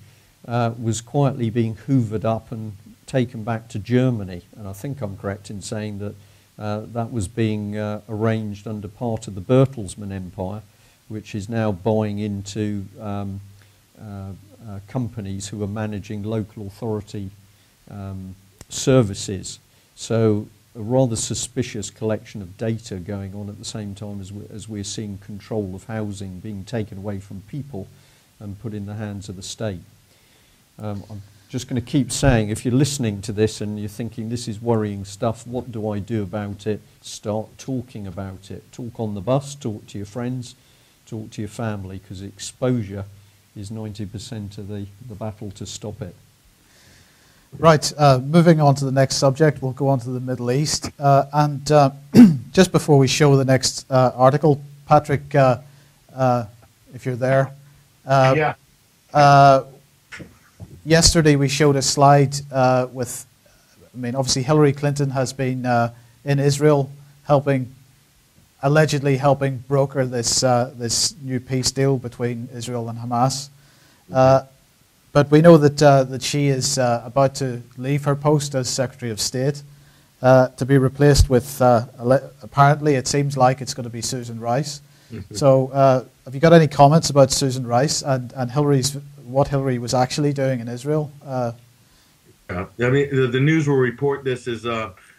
was quietly being hoovered up and taken back to Germany. And I think I'm correct in saying that that was being arranged under part of the Bertelsmann Empire, which is now buying into companies who are managing local authority services. So a rather suspicious collection of data going on at the same time as we're seeing control of housing being taken away from people and put in the hands of the state. I'm just going to keep saying, if you're listening to this and you're thinking this is worrying stuff, what do I do about it? Start talking about it. Talk on the bus, talk to your friends, talk to your family, because exposure is 90% of the battle to stop it. Right, moving on to the next subject, we'll go on to the Middle East. Just before we show the next article, Patrick, if you're there. Yeah. Yesterday we showed a slide with, obviously Hillary Clinton has been in Israel allegedly helping broker this new peace deal between Israel and Hamas. But we know that she is about to leave her post as Secretary of State to be replaced with, apparently it seems like it's going to be Susan Rice. So have you got any comments about Susan Rice and what Hillary was actually doing in Israel? Yeah. The news will report this as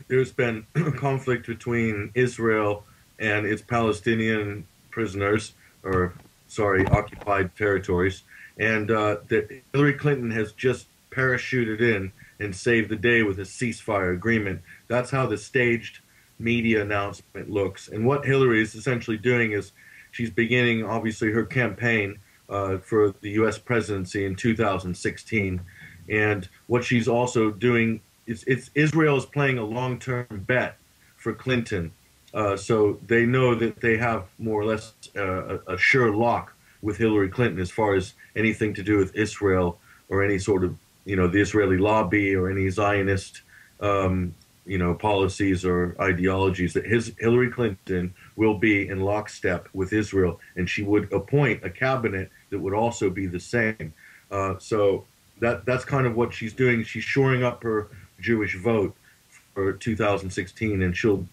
there's been conflict between Israel and its Palestinian prisoners, occupied territories. And that Hillary Clinton has just parachuted in and saved the day with a ceasefire agreement. That's how the staged media announcement looks. And what Hillary is essentially doing is she's beginning, obviously, her campaign for the U.S. presidency in 2016. And what she's also doing is Israel is playing a long-term bet for Clinton. So they know that they have more or less a sure lock with Hillary Clinton as far as anything to do with Israel or any sort of, the Israeli lobby or any Zionist, policies or ideologies, that Hillary Clinton will be in lockstep with Israel, and she would appoint a cabinet that would also be the same. So that's kind of what she's doing. She's shoring up her Jewish vote for 2016, and she'll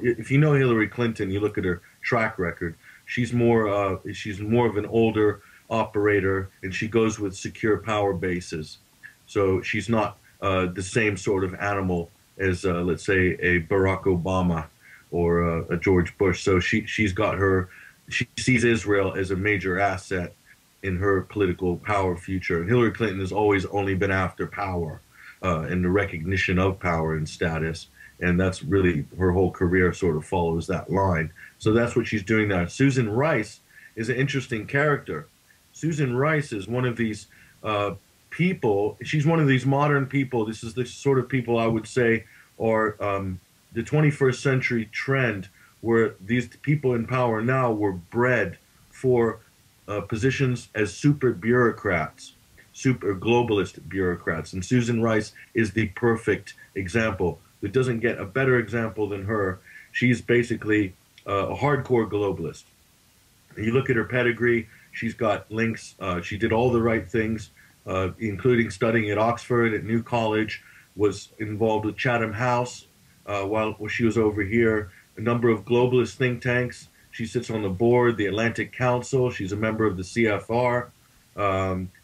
if you know Hillary Clinton, you look at her track record. She's more of an older operator, and she goes with secure power bases. So she's not the same sort of animal as, let's say, a Barack Obama or a George Bush. So she sees Israel as a major asset in her political power future. And Hillary Clinton has always only been after power and the recognition of power and status. And that's really her whole career sort of follows that line. So that's what she's doing now. Susan Rice is an interesting character. Susan Rice is one of these people. She's one of these modern people. This is the sort of people I would say are the 21st century trend, where these people in power now were bred for positions as super bureaucrats, super globalist bureaucrats. And Susan Rice is the perfect example. It doesn't get a better example than her. She's basically a hardcore globalist. And you look at her pedigree, she's got links. She did all the right things, including studying at Oxford, at New College, was involved with Chatham House while she was over here, a number of globalist think tanks. She sits on the board, the Atlantic Council. She's a member of the CFR.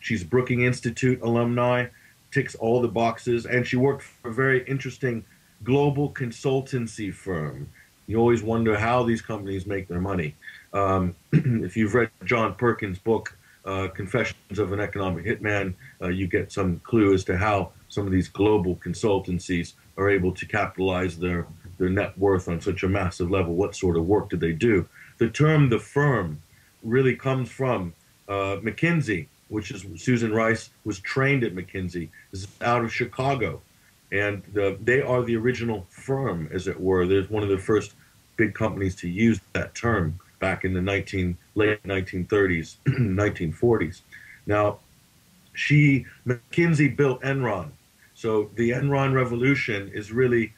She's a Brookings Institute alumni, ticks all the boxes, and she worked for a very interesting global consultancy firm. You always wonder how these companies make their money. If you've read John Perkins' book, Confessions of an Economic Hitman, you get some clue as to how some of these global consultancies are able to capitalize their net worth on such a massive level. What sort of work do they do? The term "the firm" really comes from McKinsey, which is Susan Rice was trained at McKinsey. This is out of Chicago. And they are the original firm, as it were. They're one of the first big companies to use that term back in the late 1930s, 1940s. Now, McKinsey built Enron. So the Enron revolution is really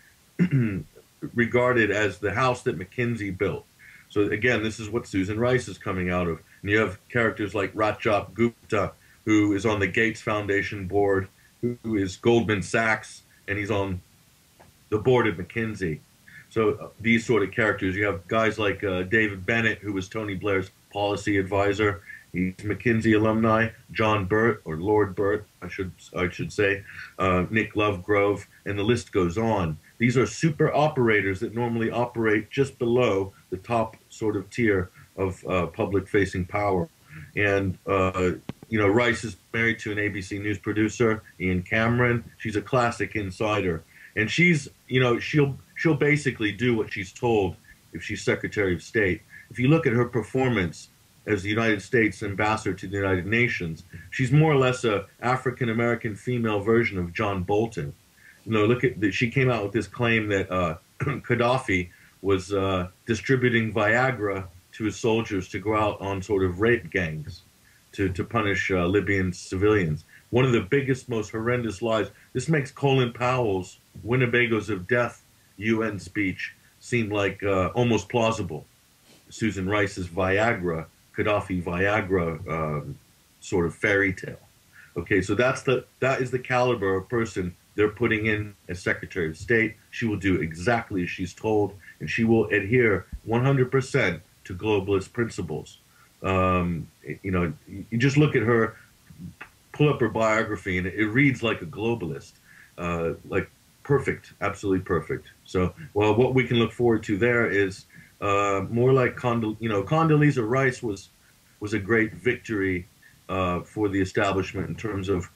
regarded as the house that McKinsey built. So again, this is what Susan Rice is coming out of. And you have characters like Rajat Gupta, who is on the Gates Foundation board, who is Goldman Sachs, and he's on the board at McKinsey. So these sort of characters. You have guys like David Bennett, who was Tony Blair's policy advisor. He's McKinsey alumni. John Burt, or Lord Burt, I should say, Nick Lovegrove, and the list goes on. These are super operators that normally operate just below the top sort of tier of public-facing power. And Rice is married to an ABC News producer, Ian Cameron. She's a classic insider, and she's, she'll basically do what she's told if she's Secretary of State. If you look at her performance as the United States ambassador to the United Nations, she's more or less a African-American female version of John Bolton. She came out with this claim that Gaddafi was distributing Viagra to his soldiers to go out on sort of rape gangs to punish Libyan civilians. One of the biggest, most horrendous lies. This makes Colin Powell's Winnebagos of Death UN speech seem like almost plausible. Susan Rice's Gaddafi Viagra sort of fairy tale. Okay, so that is the caliber of person they're putting in as Secretary of State. She will do exactly as she's told, and she will adhere 100% to globalist principles. You just look at her, pull up her biography, and it reads like a globalist, like perfect, absolutely perfect. So, well, what we can look forward to there is more like Condoleezza Rice was a great victory for the establishment in terms of,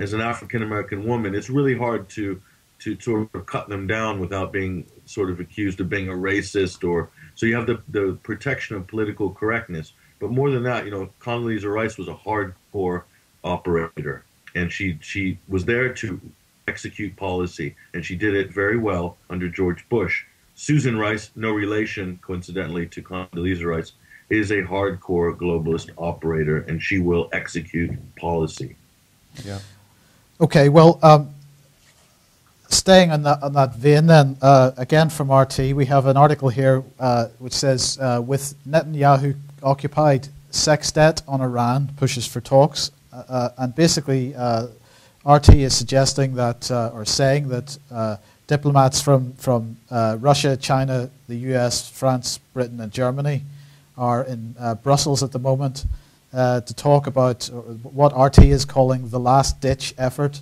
as an African-American woman, it's really hard to sort of cut them down without being sort of accused of being a racist, or so you have the protection of political correctness. But more than that, Condoleezza Rice was a hardcore operator, and she was there to execute policy, and she did it very well under George Bush. Susan Rice, no relation, coincidentally, to Condoleezza Rice, is a hardcore globalist operator, and she will execute policy. Yeah. Okay. Well, staying on that vein, then again from RT, we have an article here which says, "With Netanyahu occupied, sextet on Iran pushes for talks," and basically, RT is suggesting that, or saying that, diplomats from Russia, China, the US, France, Britain, and Germany are in Brussels at the moment to talk about what RT is calling the last-ditch effort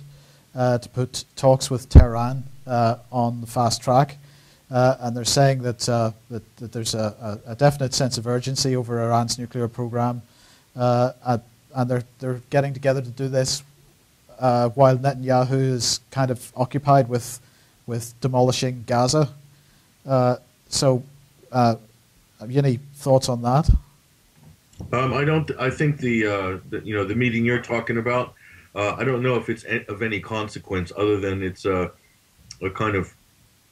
to put talks with Tehran on the fast track. And they're saying that, that there's a definite sense of urgency over Iran's nuclear program, and they're getting together to do this while Netanyahu is kind of occupied with demolishing Gaza. Have you any thoughts on that? I don't. I think the meeting you're talking about, I don't know if it's of any consequence other than it's a kind of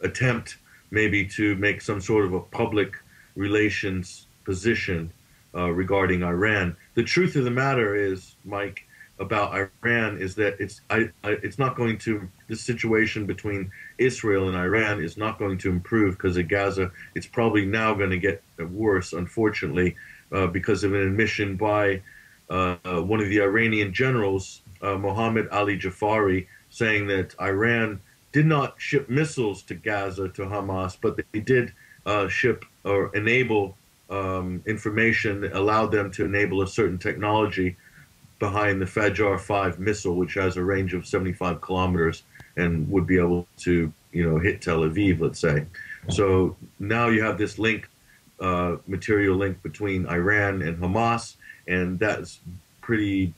attempt maybe to make some sort of a public relations position regarding Iran. The truth of the matter is, Mike, about Iran is that it's not going to, this situation between Israel and Iran is not going to improve because of Gaza. It's probably now going to get worse, unfortunately, because of an admission by one of the Iranian generals, Mohammed Ali Jafari, saying that Iran did not ship missiles to Gaza, to Hamas, but they did ship or enable information that allowed them to enable a certain technology behind the Fajr 5 missile, which has a range of 75 kilometers and would be able to, hit Tel Aviv, let's say. So now you have this link, material link between Iran and Hamas, and that's pretty,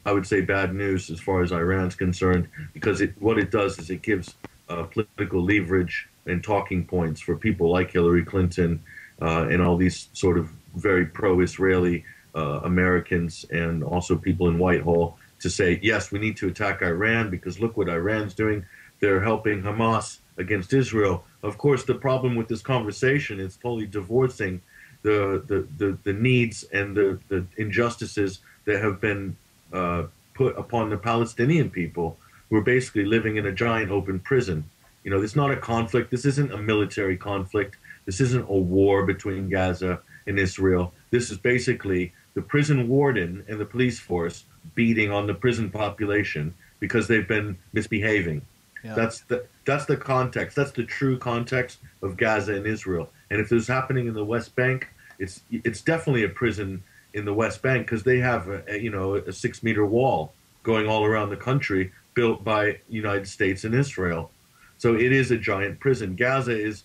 I would say, bad news as far as Iran's concerned, because what it does is it gives political leverage and talking points for people like Hillary Clinton and all these sort of very pro-Israeli Americans and also people in Whitehall to say, yes, we need to attack Iran because look what Iran's doing. They're helping Hamas against Israel. Of course, the problem with this conversation is totally divorcing the needs and the injustices that have been put upon the Palestinian people, who are basically living in a giant open prison. You know, it's not a conflict. This isn't a military conflict. This isn't a war between Gaza and Israel. This is basically the prison warden and the police force beating on the prison population because they've been misbehaving. Yeah. That's the context. That's the true context of Gaza and Israel. And if this is happening in the West Bank, it's definitely a prison in the West Bank because they have a 6-meter wall going all around the country built by United States and Israel. So it is a giant prison. Gaza is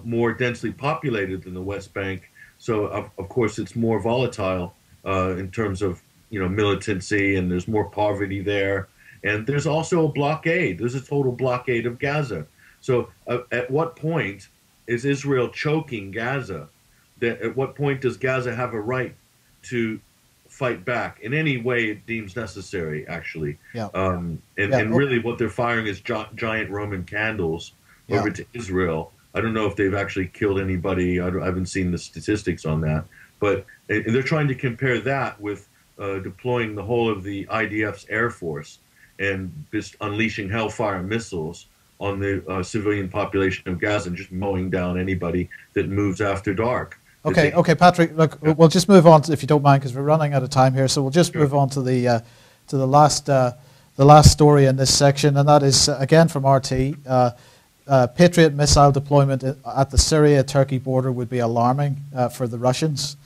more densely populated than the West Bank. So of course it's more volatile in terms of militancy, and there's more poverty there. And there's also a blockade. There's a total blockade of Gaza. So at what point is Israel choking Gaza? At what point does Gaza have a right to fight back in any way it deems necessary, actually? Yeah. And really what they're firing is giant Roman candles over to Israel. I don't know if they've actually killed anybody. I haven't seen the statistics on that. But they're trying to compare that with deploying the whole of the IDF's Air Force and just unleashing Hellfire missiles on the civilian population of Gaza and just mowing down anybody that moves after dark. Okay, Patrick. Look, we'll just move on, if you don't mind, because we're running out of time here. So we'll just move on to the last story in this section, and that is again from RT. Patriot missile deployment at the Syria-Turkey border would be alarming for the Russians,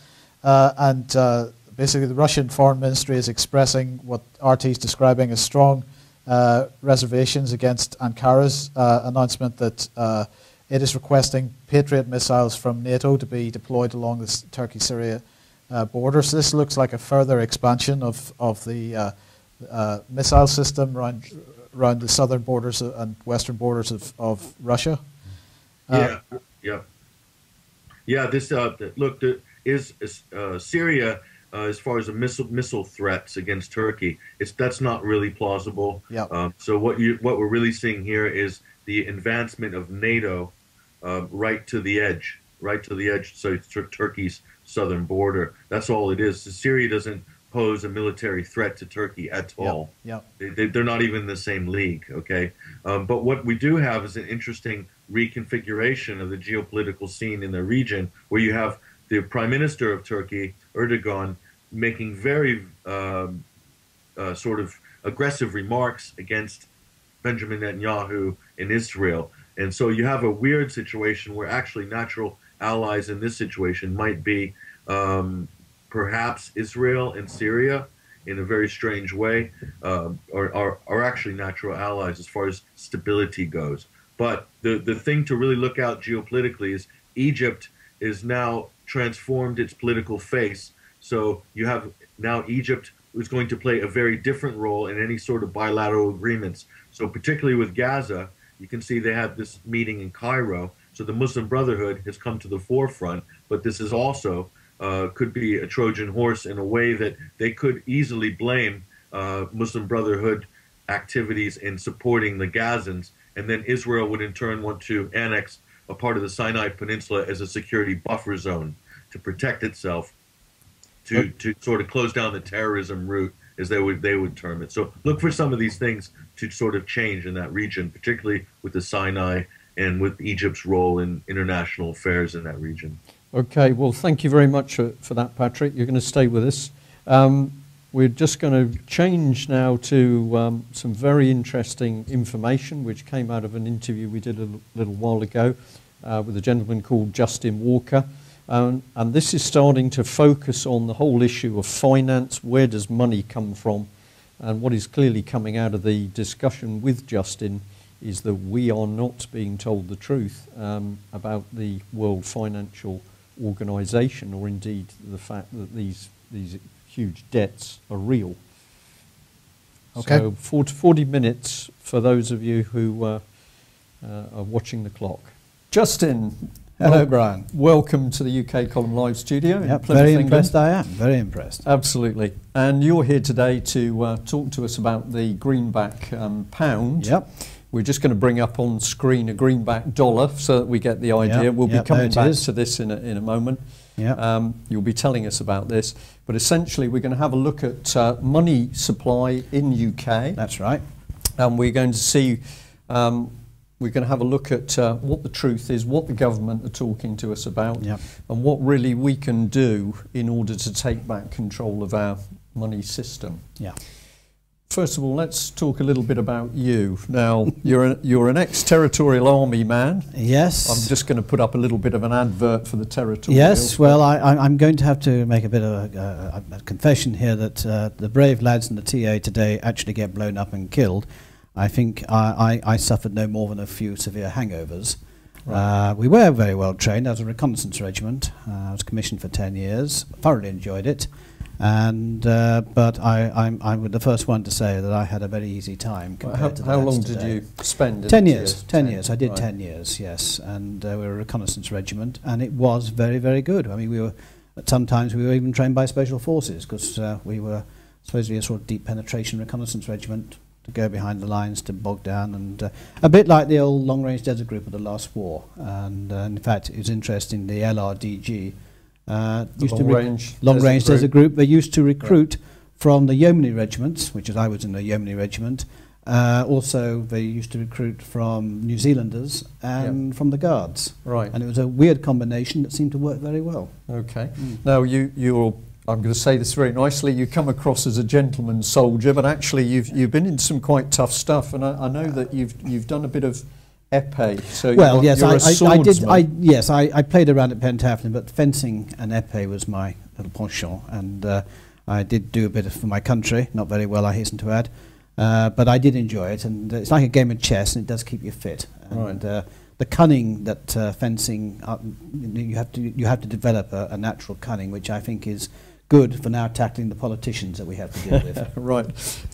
and basically the Russian Foreign Ministry is expressing what RT is describing as strong reservations against Ankara's announcement that it is requesting Patriot missiles from NATO to be deployed along the Turkey-Syria border. So this looks like a further expansion of the missile system around the southern borders and western borders of Russia. This look, Syria. As far as the missile threats against Turkey, that's not really plausible. So what we're really seeing here is the advancement of NATO right to the edge. So it's Turkey's southern border. That's all it is. So Syria doesn't pose a military threat to Turkey at all. They're not even in the same league. Okay, but what we do have is an interesting reconfiguration of the geopolitical scene in the region, where you have the Prime Minister of Turkey, Erdogan, making very sort of aggressive remarks against Benjamin Netanyahu in Israel. And so you have a weird situation where actually natural allies in this situation might be perhaps Israel and Syria in a very strange way, are actually natural allies as far as stability goes. But the thing to really look out geopolitically is Egypt is now transformed its political face. So you have now Egypt who's going to play a very different role in any sort of bilateral agreements. So particularly with Gaza, you can see they had this meeting in Cairo. So the Muslim Brotherhood has come to the forefront, but this is also could be a Trojan horse in a way that they could easily blame Muslim Brotherhood activities in supporting the Gazans, and then Israel would in turn want to annex a part of the Sinai Peninsula as a security buffer zone to protect itself, to sort of close down the terrorism route, as they would term it. So look for some of these things to sort of change in that region, particularly with the Sinai and with Egypt's role in international affairs in that region. Okay, well, thank you very much for that, Patrick. You're going to stay with us. We're just going to change now to some very interesting information which came out of an interview we did a little while ago with a gentleman called Justin Walker. And this is starting to focus on the whole issue of finance. Where does money come from? And what is clearly coming out of the discussion with Justin is that we are not being told the truth about the World Financial Organization, or indeed the fact that these huge debts are real. Okay. So 40 minutes for those of you who are watching the clock. Justin. Hello, Brian. Welcome to the UK Column Live studio. Yep, very impressed I am, very impressed. Absolutely. And you're here today to talk to us about the Greenback Pound. Yep. We're just going to bring up on screen a Greenback dollar so that we get the idea. We'll be coming back to this in a moment. Yep. You'll be telling us about this. But essentially, we're going to have a look at money supply in UK. That's right. And we're going to see We're going to have a look at what the truth is, what the government are talking to us about, Yep. and what really we can do in order to take back control of our money system. Yeah. First of all, let's talk a little bit about you. Now, you're an ex-territorial army man. Yes. I'm just going to put up a little bit of an advert for the territorial. Yes, well, I'm going to have to make a bit of a confession here that the brave lads in the TA today actually get blown up and killed. I think I suffered no more than a few severe hangovers. Right. We were very well trained. I was a reconnaissance regiment. I was commissioned for 10 years, thoroughly enjoyed it. And but I'm the first one to say that I had a very easy time compared to the How lads long today. did you spend? 10 years. 10 years. I did right. 10 years, yes. And we were a reconnaissance regiment, and it was very, very good. I mean, sometimes we were even trained by special forces because we were supposedly a sort of deep penetration reconnaissance regiment to go behind the lines to bog down, and a bit like the old long-range desert group of the last war. And in fact, it was interesting. The LRDG. Used to long-range desert group. They used to recruit from the yeomanry regiments, which is I was in the yeomanry regiment. Also, they used to recruit from New Zealanders and from the Guards. Right. And it was a weird combination that seemed to work very well. Okay. Now you're. I'm going to say this very nicely. You come across as a gentleman soldier, but actually you've been in some quite tough stuff, and I know that you've done a bit of épée. So well, yes, I did. Yes, I played around at pentathlon, but fencing and épée was my little penchant, and I did do a bit for my country. Not very well, I hasten to add, but I did enjoy it, and it's like a game of chess, and it does keep you fit. And the cunning that fencing, you have to develop a natural cunning, which I think is good for now tackling the politicians that we have to deal with. Right.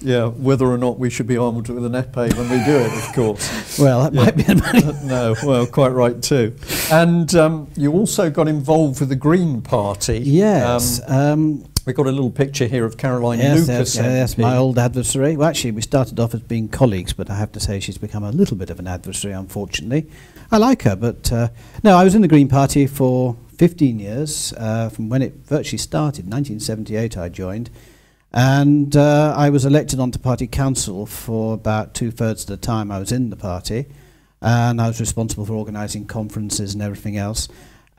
Yeah, whether or not we should be armed with an épée when we do it, of course. Well, that might be no, well, quite right too. And you also got involved with the Green Party. Yes. We've got a little picture here of Caroline Lucas. Yes, my old adversary. Well, actually, we started off as being colleagues, but I have to say she's become a little bit of an adversary, unfortunately. I like her, but no, I was in the Green Party for 15 years, from when it virtually started. 1978 I joined, and I was elected onto party council for about 2/3 of the time I was in the party, and I was responsible for organising conferences and everything else.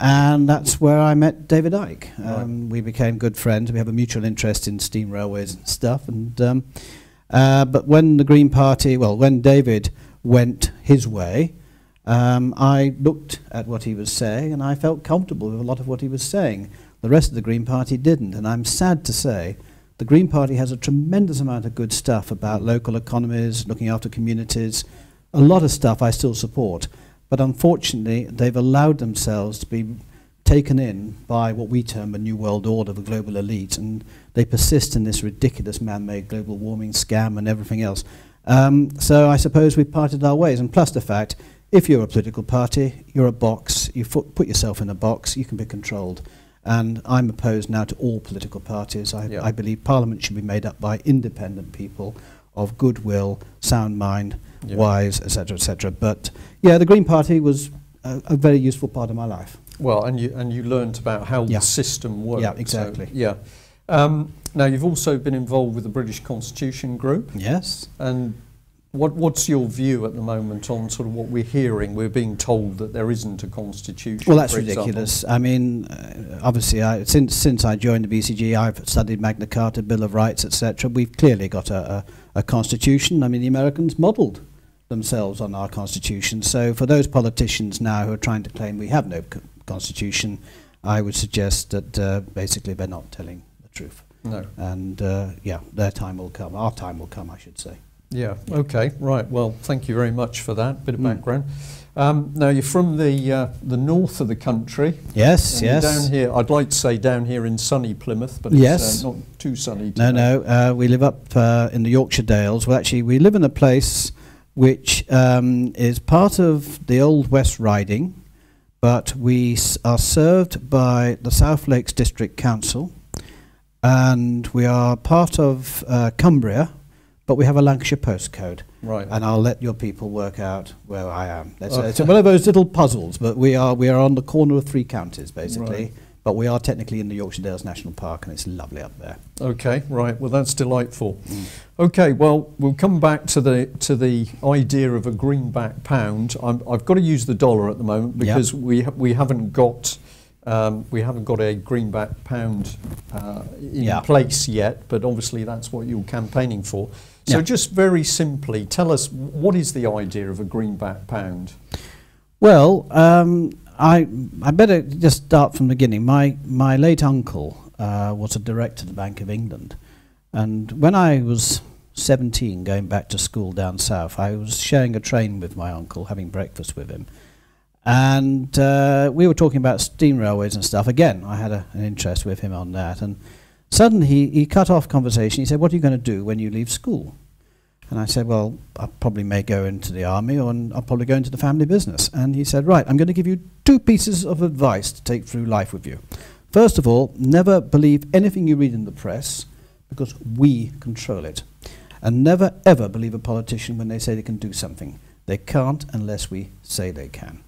And that's where I met David Icke. We became good friends. We have a mutual interest in steam railways and stuff. And but when the Green Party, well, when David went his way, I looked at what he was saying, and I felt comfortable with a lot of what he was saying. The rest of the Green Party didn't, and I'm sad to say the Green Party has a tremendous amount of good stuff about local economies, looking after communities, a lot of stuff I still support. But unfortunately, they've allowed themselves to be taken in by what we term a New World Order, the global elite, and they persist in this ridiculous man-made global warming scam and everything else. So I suppose we've parted our ways, and plus the fact, if you're a political party, you're a box, you put yourself in a box, you can be controlled. And I'm opposed now to all political parties. I believe Parliament should be made up by independent people of goodwill, sound mind, wise, etc., etc. But yeah, the Green Party was a very useful part of my life. Well, and you learnt about how the system works. Yeah, exactly. So, now you've also been involved with the British Constitution Group. Yes. And what's your view at the moment on sort of what we're hearing? We're being told that there isn't a constitution. Well, that's ridiculous. I mean, obviously, since I joined the BCG, I've studied Magna Carta, Bill of Rights, etc. We've clearly got a constitution. I mean, the Americans modelled themselves on our constitution. So for those politicians now who are trying to claim we have no constitution, I would suggest that basically they're not telling the truth. No. And yeah, their time will come. Our time will come, I should say. Yeah, okay, right. Well, thank you very much for that bit of background. Now, you're from the north of the country. Yes, yes. Down here, I'd like to say down here in sunny Plymouth, but it's not too sunny today. No, we live up in the Yorkshire Dales. Well, actually, we live in a place which is part of the old West Riding, but we are served by the South Lakes District Council, and we are part of Cumbria, but we have a Lancashire postcode. Right. And I'll let your people work out where I am. It's one of those little puzzles, but we are on the corner of three counties, basically. Right. But we are technically in the Yorkshire Dales National Park, and it's lovely up there. Okay, right. Well, that's delightful. Okay, well, we'll come back to the idea of a greenback pound. I've got to use the dollar at the moment because we haven't got a greenback pound in place yet. But obviously, that's what you're campaigning for. So, just very simply, tell us, what is the idea of a greenback pound? Well, I better just start from the beginning. My late uncle was a director of the Bank of England, and when I was 17, going back to school down south, I was sharing a train with my uncle, having breakfast with him, and we were talking about steam railways and stuff. Again, I had an interest with him on that, and suddenly he cut off conversation. He said, "What are you going to do when you leave school?" And I said, "Well, I probably may go into the army, or I'll probably go into the family business." And he said, "Right, I'm going to give you 2 pieces of advice to take through life with you. First of all, never believe anything you read in the press, because we control it. And never, ever believe a politician when they say they can do something. They can't unless we say they can."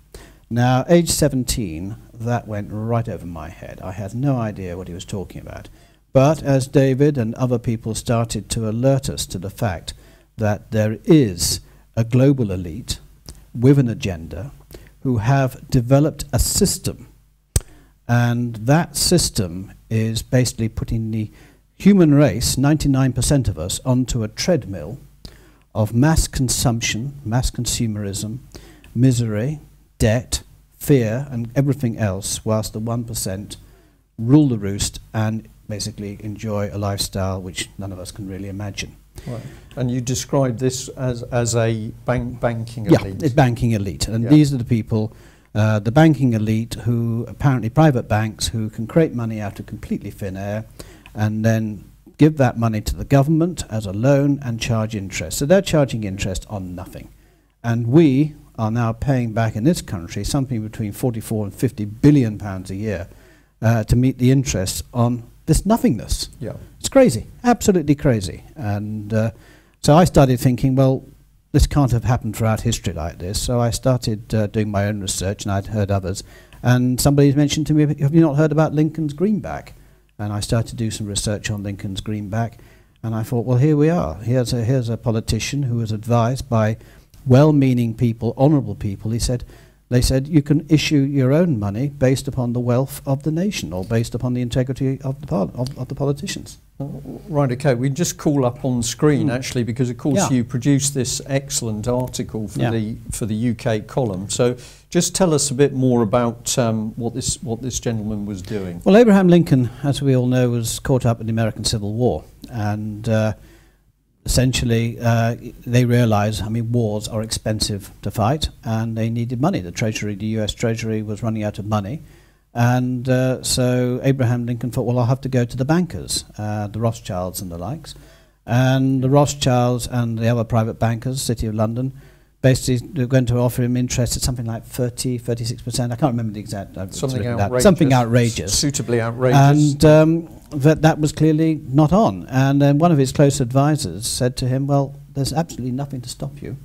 Now, age 17, that went right over my head. I had no idea what he was talking about. But as David and other people started to alert us to the fact that there is a global elite with an agenda who have developed a system, and that system is basically putting the human race, 99% of us, onto a treadmill of mass consumption, mass consumerism, misery, debt, fear, and everything else, whilst the 1% rule the roost and basically enjoy a lifestyle which none of us can really imagine. Right. And you described this as a banking elite. Yeah, it's banking elite. And these are the people, the banking elite, who apparently private banks who can create money out of completely thin air and then give that money to the government as a loan and charge interest. So they're charging interest on nothing. And we are now paying back in this country something between 44 and 50 billion pounds a year to meet the interest on this nothingness. Yeah. It's crazy, absolutely crazy. And so I started thinking, well, this can't have happened throughout history like this. So I started doing my own research, and I'd heard others. And somebody mentioned to me, "Have you not heard about Lincoln's greenback?" And I started to do some research on Lincoln's greenback. And I thought, well, here we are. Here's a politician who was advised by well-meaning people, honourable people. They said you can issue your own money based upon the wealth of the nation, or based upon the integrity of the politicians. Right, okay. We just call up on screen actually, because of course you produced this excellent article for the UK column. So just tell us a bit more about what this gentleman was doing. Well, Abraham Lincoln, as we all know, was caught up in the American Civil War, and essentially they realized, I mean, wars are expensive to fight, and they needed money. The US Treasury was running out of money. And so Abraham Lincoln thought, well, I'll have to go to the bankers, the Rothschilds and the likes. And the Rothschilds and the other private bankers, City of London, basically were going to offer him interest at something like 36%. I can't remember the exact. Something outrageous. Something outrageous. Suitably outrageous. And that was clearly not on. And then one of his close advisors said to him, well, there's absolutely nothing to stop you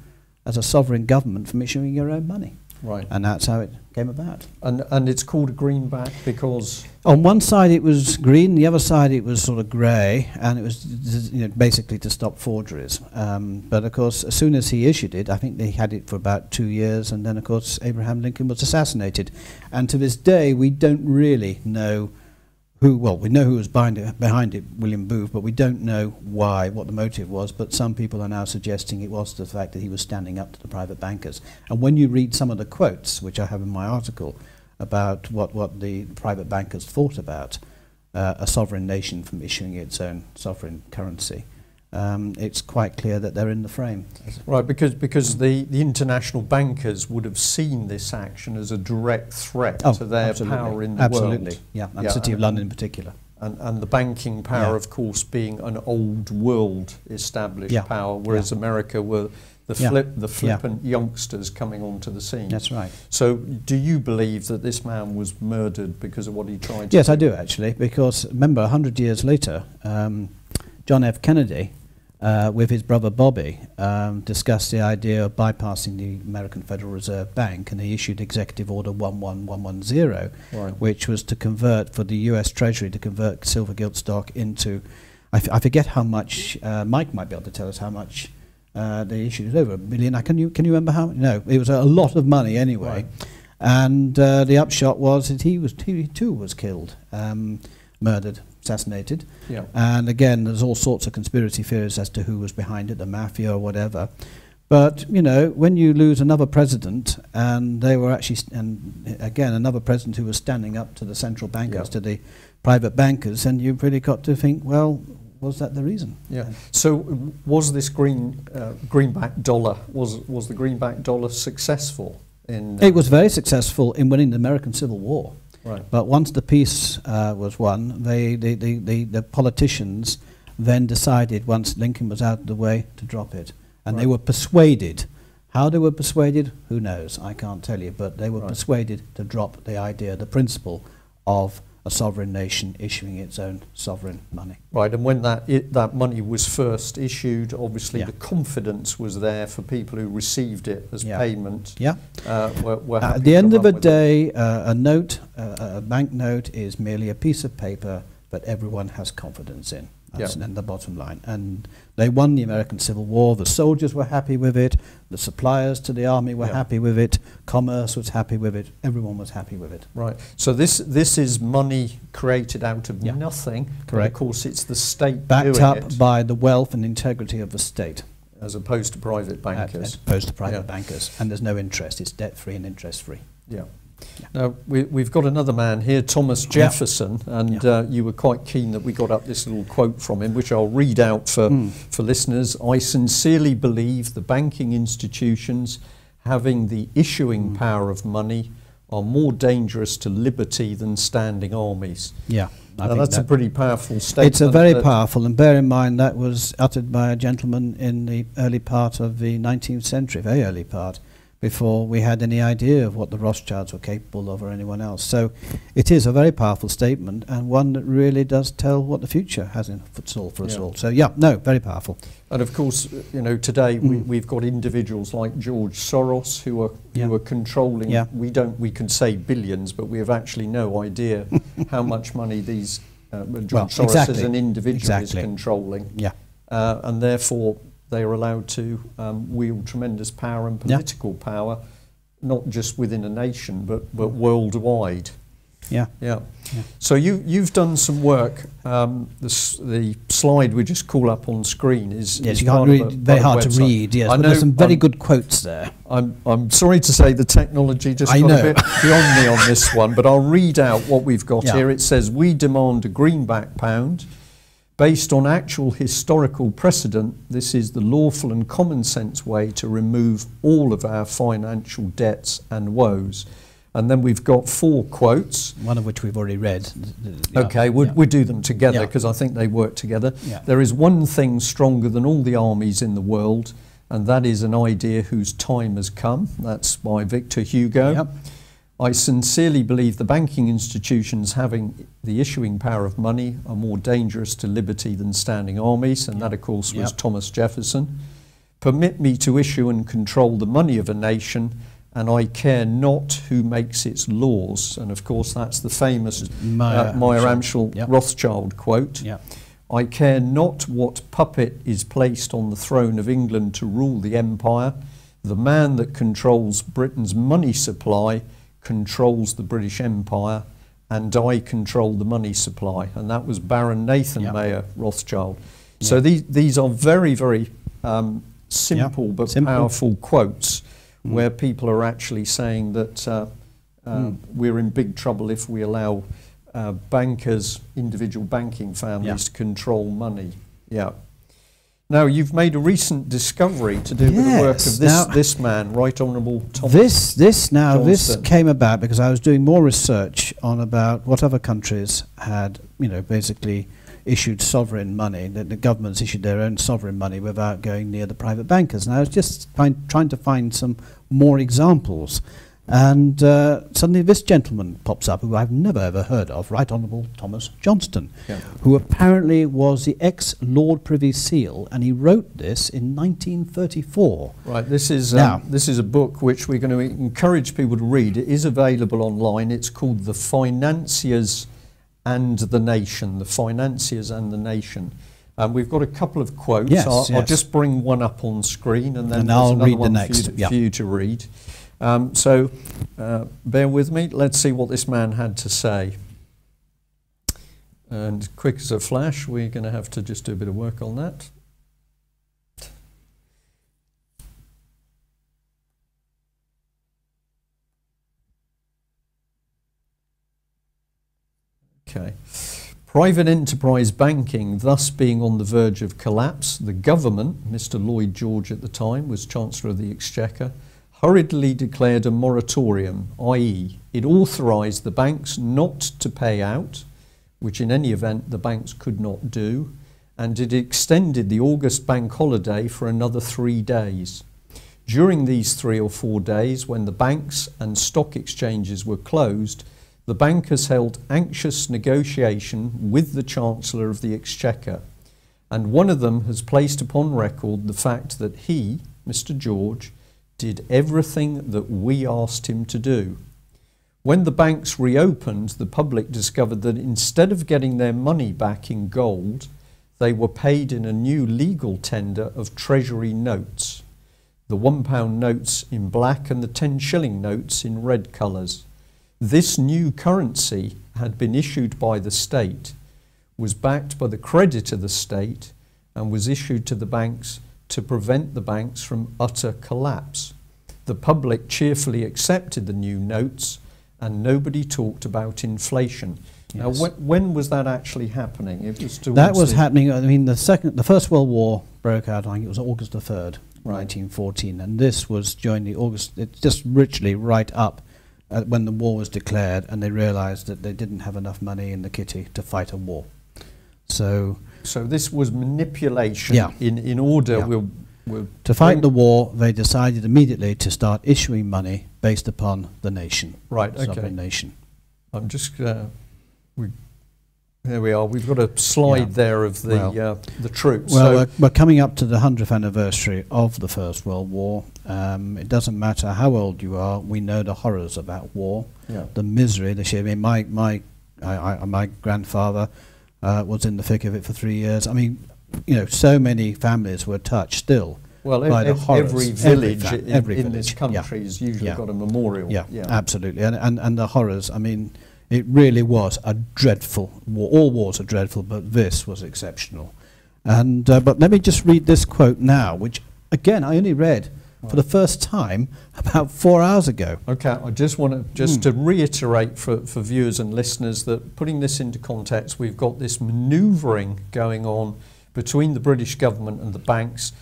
as a sovereign government from issuing your own money. Right. And that's how it came about. And it's called a greenback because on one side it was green, the other side it was sort of grey, and it was basically to stop forgeries. But of course, as soon as he issued it, I think they had it for about 2 years, and then of course Abraham Lincoln was assassinated. And to this day, we don't really know who. Well, we know who was behind it, William Booth, but we don't know why, what the motive was. But some people are now suggesting it was the fact that he was standing up to the private bankers. And when you read some of the quotes, which I have in my article, about what the private bankers thought about a sovereign nation from issuing its own sovereign currency, it's quite clear that they're in the frame. Right, because the international bankers would have seen this action as a direct threat to their power in the world. Yeah, and City of London in particular. And the banking power, of course, being an old world established power, whereas America were the flippant youngsters coming onto the scene. That's right. So do you believe that this man was murdered because of what he tried to do? Yes, I do actually, because remember, 100 years later, John F. Kennedy with his brother Bobby, discussed the idea of bypassing the American Federal Reserve Bank, and he issued Executive Order 11110, Right. which was to convert, for the US Treasury, to convert silver gilt stock into, I forget how much, Mike might be able to tell us how much they issued. It was over $1 billion. Can you remember how? No, it was a lot of money anyway. Right. And the upshot was that he too was killed, murdered, assassinated. Yeah. And again, there's all sorts of conspiracy theories as to who was behind it, the mafia or whatever. But, you know, when you lose another president, and they were actually, and again, another president who was standing up to the central bankers, Yeah. to the private bankers, and you've really got to think, well, was that the reason? Yeah. So was this greenback dollar, was the greenback dollar successful in... It was very successful in winning the American Civil War. Right. But once the peace was won, the politicians then decided, once Lincoln was out of the way, to drop it. And Right. they were persuaded. How they were persuaded, who knows? I can't tell you. But they were Right. persuaded to drop the idea, the principle of a sovereign nation issuing its own sovereign money. Right, and when that money was first issued, obviously Yeah. the confidence was there for people who received it as Yeah. payment. Yeah. Were happy At the to end of run the with it. day, a note, a banknote is merely a piece of paper that everyone has confidence in. That's Yeah. then the bottom line. And they won the American Civil War. The soldiers were happy with it. The suppliers to the army were Yeah. happy with it. Commerce was happy with it. Everyone was happy with it. Right, so this is money created out of Yeah. nothing. But Correct. of course, it's the state Backed doing up it, by the wealth and integrity of the state, as opposed to private as bankers. opposed to private Yeah. bankers. And there's no interest. It's debt-free and interest-free. Yeah. Yeah. Now, we've got another man here, Thomas Jefferson, and Yeah. you were quite keen that we got up this little quote from him, which I'll read out for listeners. "I sincerely believe the banking institutions having the issuing power of money are more dangerous to liberty than standing armies." Yeah. I Now, think that's a that- pretty powerful statement. It's a very that- powerful, and bear in mind that was uttered by a gentleman in the early part of the 19th century, very early part, before we had any idea of what the Rothschilds were capable of or anyone else. So it is a very powerful statement, and one that really does tell what the future has in store for us Yeah. all. So yeah, no, very powerful. And of course, you know, today we've got individuals like George Soros who are controlling. Yeah. We can say billions, but we have actually no idea how much money these George Soros exactly. as an individual Exactly. is controlling, Yeah. and therefore they are allowed to wield tremendous power and Yeah. political power, not just within a nation but worldwide. Yeah. Yeah. Yeah. So you've done some work. The slide we just call up on screen is Yes, is you can't part of read, a- very part hard of to a website. read, yes, I but know. there's some very good quotes there. I'm sorry to say the technology just I got know. a bit beyond me on this one, but I'll read out what we've got Yeah. here. It says, "We demand a greenback pound. Based on actual historical precedent, this is the lawful and common sense way to remove all of our financial debts and woes." And then we've got 4 quotes. One of which we've already read. Yeah. Okay, we'll do them together Yeah. because I think they work together. Yeah. "There is one thing stronger than all the armies in the world, and that is an idea whose time has come." That's by Victor Hugo. Yep. "I sincerely believe the banking institutions having the issuing power of money are more dangerous to liberty than standing armies," and that of course was Yep. Thomas Jefferson. "Permit me to issue and control the money of a nation, and I care not who makes its laws," and of course that's the famous Meyer Amschel Yep. Rothschild quote. Yeah. "I care not what puppet is placed on the throne of England to rule the empire. The man that controls Britain's money supply controls the British Empire, and I control the money supply." And that was Baron Nathan Yeah. Mayer Rothschild. So these are very, very simple but Simple. powerful quotes where people are actually saying that we're in big trouble if we allow bankers, individual banking families, to control money. Yeah. Now, you've made a recent discovery to do with the work Yes. of Now, this man, Right Honourable Thomas. This Johnston. came about because I was doing more research on about what other countries had, basically issued sovereign money, that the governments issued their own sovereign money without going near the private bankers. And I was just trying to find some more examples. And suddenly this gentleman pops up, who I've never ever heard of, Right Honourable Thomas Johnston, who apparently was the ex-Lord Privy Seal, and he wrote this in 1934. Right, this is a book which we're going to encourage people to read. It is available online. It's called The Financiers and the Nation. The Financiers and the Nation. We've got a couple of quotes. Yes, I'll just bring one up on screen, and then I'll there's read the one next. for you to read. So bear with me. Let's see what this man had to say. And quick as a flash, we're going to have to just do a bit of work on that. Okay. Private enterprise banking thus being on the verge of collapse, the government, Mr. Lloyd George at the time was Chancellor of the Exchequer, hurriedly declared a moratorium, i.e. it authorised the banks not to pay out, which in any event the banks could not do, and it extended the August bank holiday for another 3 days. During these 3 or 4 days, when the banks and stock exchanges were closed, the bankers held anxious negotiation with the Chancellor of the Exchequer, and one of them has placed upon record the fact that he, Mr. George, did everything that we asked him to do. When the banks reopened, the public discovered that instead of getting their money back in gold, they were paid in a new legal tender of Treasury notes, the £1 notes in black and the 10-shilling notes in red colours. This new currency had been issued by the state, was backed by the credit of the state, and was issued to the banks to prevent the banks from utter collapse. The public cheerfully accepted the new notes, and nobody talked about inflation. Yes. Now, when was that actually happening? It was that was happening. I mean, the First World War broke out. I think it was August the 3rd, 1914, and this was during the August. It's just literally right up when the war was declared, and they realised that they didn't have enough money in the kitty to fight a war. So this was manipulation. In order. To fight the war, they decided immediately to start issuing money based upon the nation. Right, okay. Sovereign nation. I'm just, there we are. We've got a slide there of the troops. Well, we're coming up to the 100th anniversary of the First World War. It doesn't matter how old you are, we know the horrors of that war, the misery, the shame. I mean, my grandfather was in the thick of it for 3 years. I mean, you know, so many families were touched still by the horrors. Every village every in village. this country has usually got a memorial. Yeah, absolutely. And the horrors, I mean, it really was a dreadful war. All wars are dreadful, but this was exceptional. And but let me just read this quote now, which, again, I only read for the first time about 4 hours ago. Okay, I just want to reiterate for viewers and listeners that, putting this into context, we've got this manoeuvring going on between the British government and the banks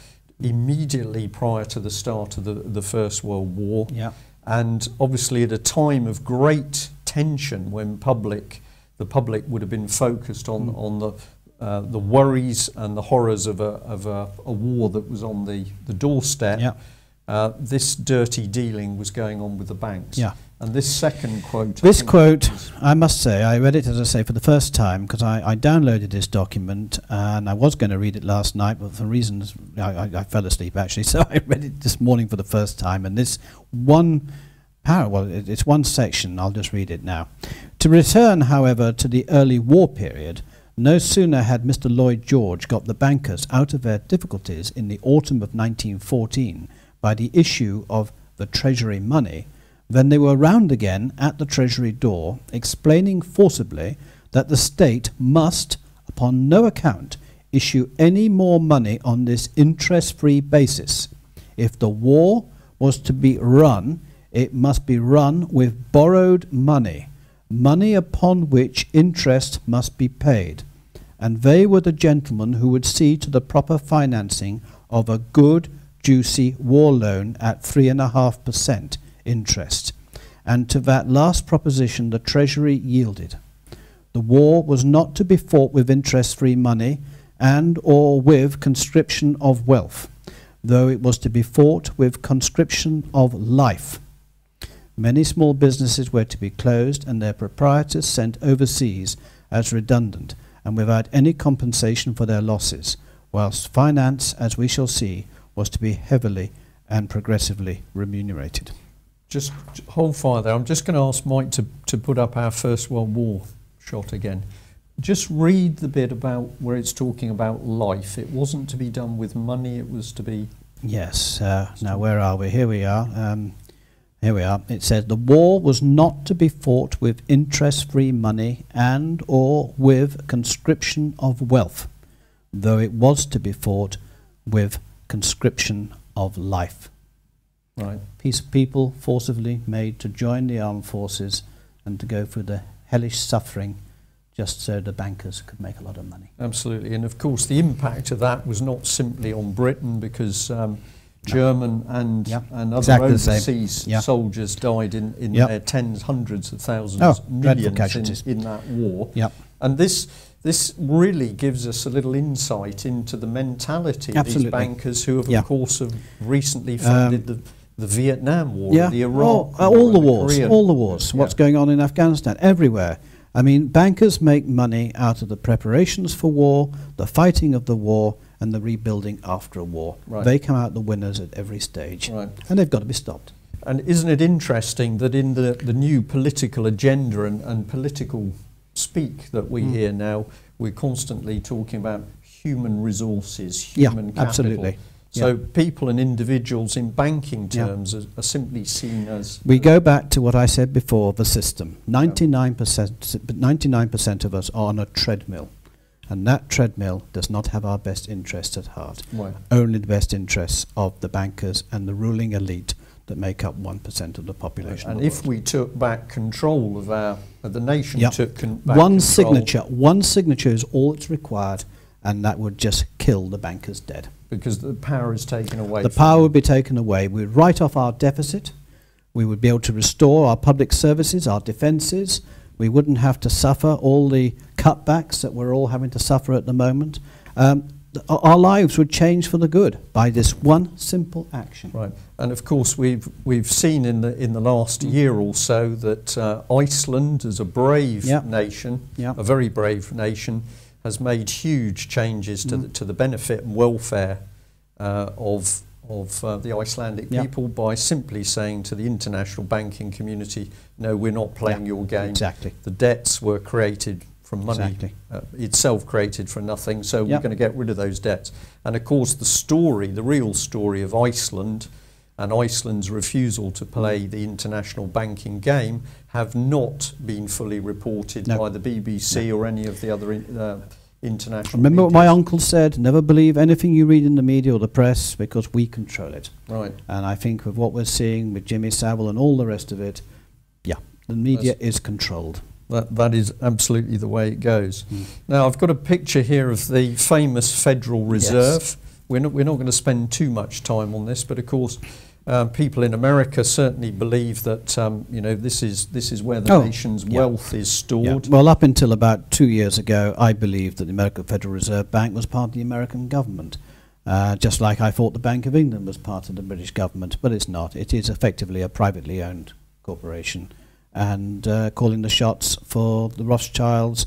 immediately prior to the start of the First World War. Yeah. And obviously at a time of great tension, when the public would have been focused on the worries and the horrors of a war that was on the doorstep. Yeah. This dirty dealing was going on with the banks. Yeah. And this second quote... This quote, I must say, I read it, as I say, for the first time, because I downloaded this document, and I was going to read it last night, but for reasons, I fell asleep, actually, so I read it this morning for the first time, and this one it's one section, I'll just read it now. To return, however, to the early war period, no sooner had Mr. Lloyd George got the bankers out of their difficulties in the autumn of 1914 by the issue of the Treasury money, then they were round again at the Treasury door, explaining forcibly that the state must, upon no account, issue any more money on this interest-free basis. If the war was to be run, it must be run with borrowed money, money upon which interest must be paid. And they were the gentlemen who would see to the proper financing of a good, juicy war loan at 3.5% interest. And to that last proposition the Treasury yielded. The war was not to be fought with interest-free money and or with conscription of wealth, though it was to be fought with conscription of life. Many small businesses were to be closed and their proprietors sent overseas as redundant and without any compensation for their losses, whilst finance, as we shall see, was to be heavily and progressively remunerated. Just hold fire there. I'm just going to ask Mike to put up our First World War shot again. Just read the bit about where it's talking about life. It wasn't to be done with money, it was to be... Yes. Now, where are we? Here we are. Here we are. It says, the war was not to be fought with interest-free money and or with conscription of wealth, though it was to be fought with conscription of life. Right. People forcibly made to join the armed forces and to go through the hellish suffering just so the bankers could make a lot of money. Absolutely. And of course the impact of that was not simply on Britain, because German and other exactly overseas soldiers died in their tens, hundreds of thousands, millions in that war. And this really gives us a little insight into the mentality of these bankers who have, of course, have recently funded the Vietnam War, the Iraq War, all the wars. What's going on in Afghanistan, everywhere. I mean, bankers make money out of the preparations for war, the fighting of the war, and the rebuilding after a war. Right. They come out the winners at every stage, and they've got to be stopped. And isn't it interesting that in the new political agenda and political speak that we hear now, we're constantly talking about human resources, human capital. Absolutely. So people and individuals in banking terms are simply seen as... We go back to what I said before, the system. 99% of us are on a treadmill, and that treadmill does not have our best interests at heart. Right. Only the best interests of the bankers and the ruling elite that make up 1% of the population. And if we took back control of the nation, took back one control, signature is all that's required, and that would just kill the bankers dead. Because the power is taken away. The power would be taken away. We would write off our deficit. We would be able to restore our public services, our defences. We wouldn't have to suffer all the cutbacks that we're all having to suffer at the moment. Our lives would change for the good by this one simple action. Right, and of course we've seen in the last year or so that Iceland, as a brave nation, a very brave nation, has made huge changes to the benefit and welfare of the Icelandic people by simply saying to the international banking community, no, we're not playing your game. Exactly. The debts were created from money itself created for nothing, so we're going to get rid of those debts. And of course the real story of Iceland and Iceland's refusal to play the international banking game have not been fully reported by the BBC or any of the other international Remember what media. my uncle said, never believe anything you read in the media or the press, because we control it. Right. And I think with what we're seeing with Jimmy Savile and all the rest of it, the media is controlled. That is absolutely the way it goes. Now I've got a picture here of the famous Federal Reserve. We're not going to spend too much time on this, but of course people in America certainly believe that this is where the nation's wealth is stored. Well, up until about 2 years ago, I believed that the American Federal Reserve Bank was part of the American government, just like I thought the Bank of England was part of the British government, but it's not. It is effectively a privately owned corporation, and calling the shots for the Rothschilds,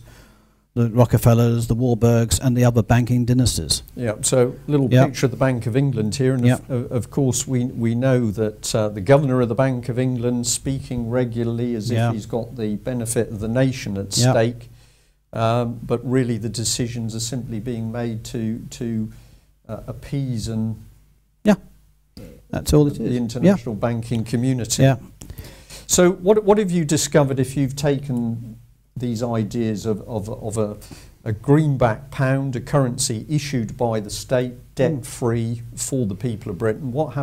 the Rockefellers, the Warburgs, and the other banking dynasties. Yeah, so little picture of the Bank of England here, and of course we know that the governor of the Bank of England speaking regularly as if he's got the benefit of the nation at stake, but really the decisions are simply being made to appease and that's all it is. The international banking community. So what have you discovered if you've taken these ideas of a greenback pound, a currency issued by the state, debt-free for the people of Britain? What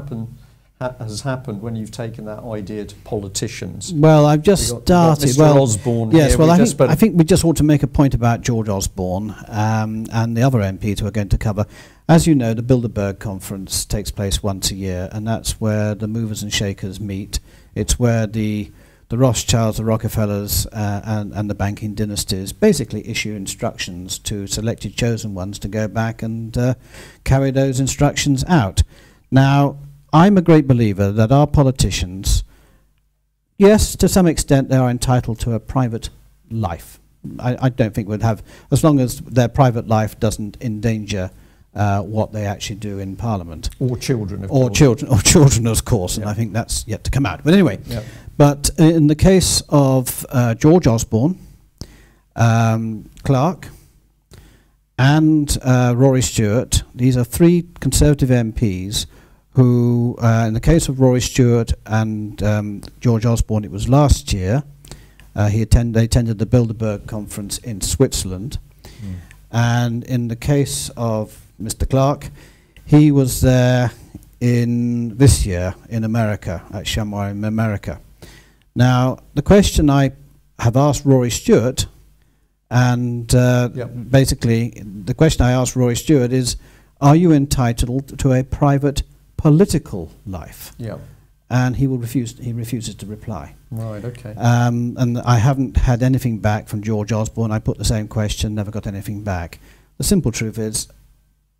has happened when you've taken that idea to politicians? Well, I've just started. Mr. Osborne. Yes, here. well, I think we just ought to make a point about George Osborne and the other MPs who are going to cover. As you know, the Bilderberg Conference takes place once a year, and that's where the movers and shakers meet. It's where the Rothschilds, the Rockefellers, and the banking dynasties basically issue instructions to selected chosen ones to go back and carry those instructions out. Now, I'm a great believer that our politicians Yes, to some extent they are entitled to a private life. I don't think we'd have, as long as their private life doesn't endanger what they actually do in Parliament. Or children, of course. Or children, of course, and I think that's yet to come out. But anyway, but in the case of George Osborne, Clark, and Rory Stewart, these are three Conservative MPs who, in the case of Rory Stewart and George Osborne, it was last year. They attended the Bilderberg conference in Switzerland. And in the case of Mr. Clark, he was there this year in America, at Chamois in America. Now, the question I have asked Rory Stewart, and basically the question I asked Rory Stewart is, are you entitled to a private political life? And he refuses to reply. Right, okay. And I haven't had anything back from George Osborne. I put the same question, never got anything back. The simple truth is,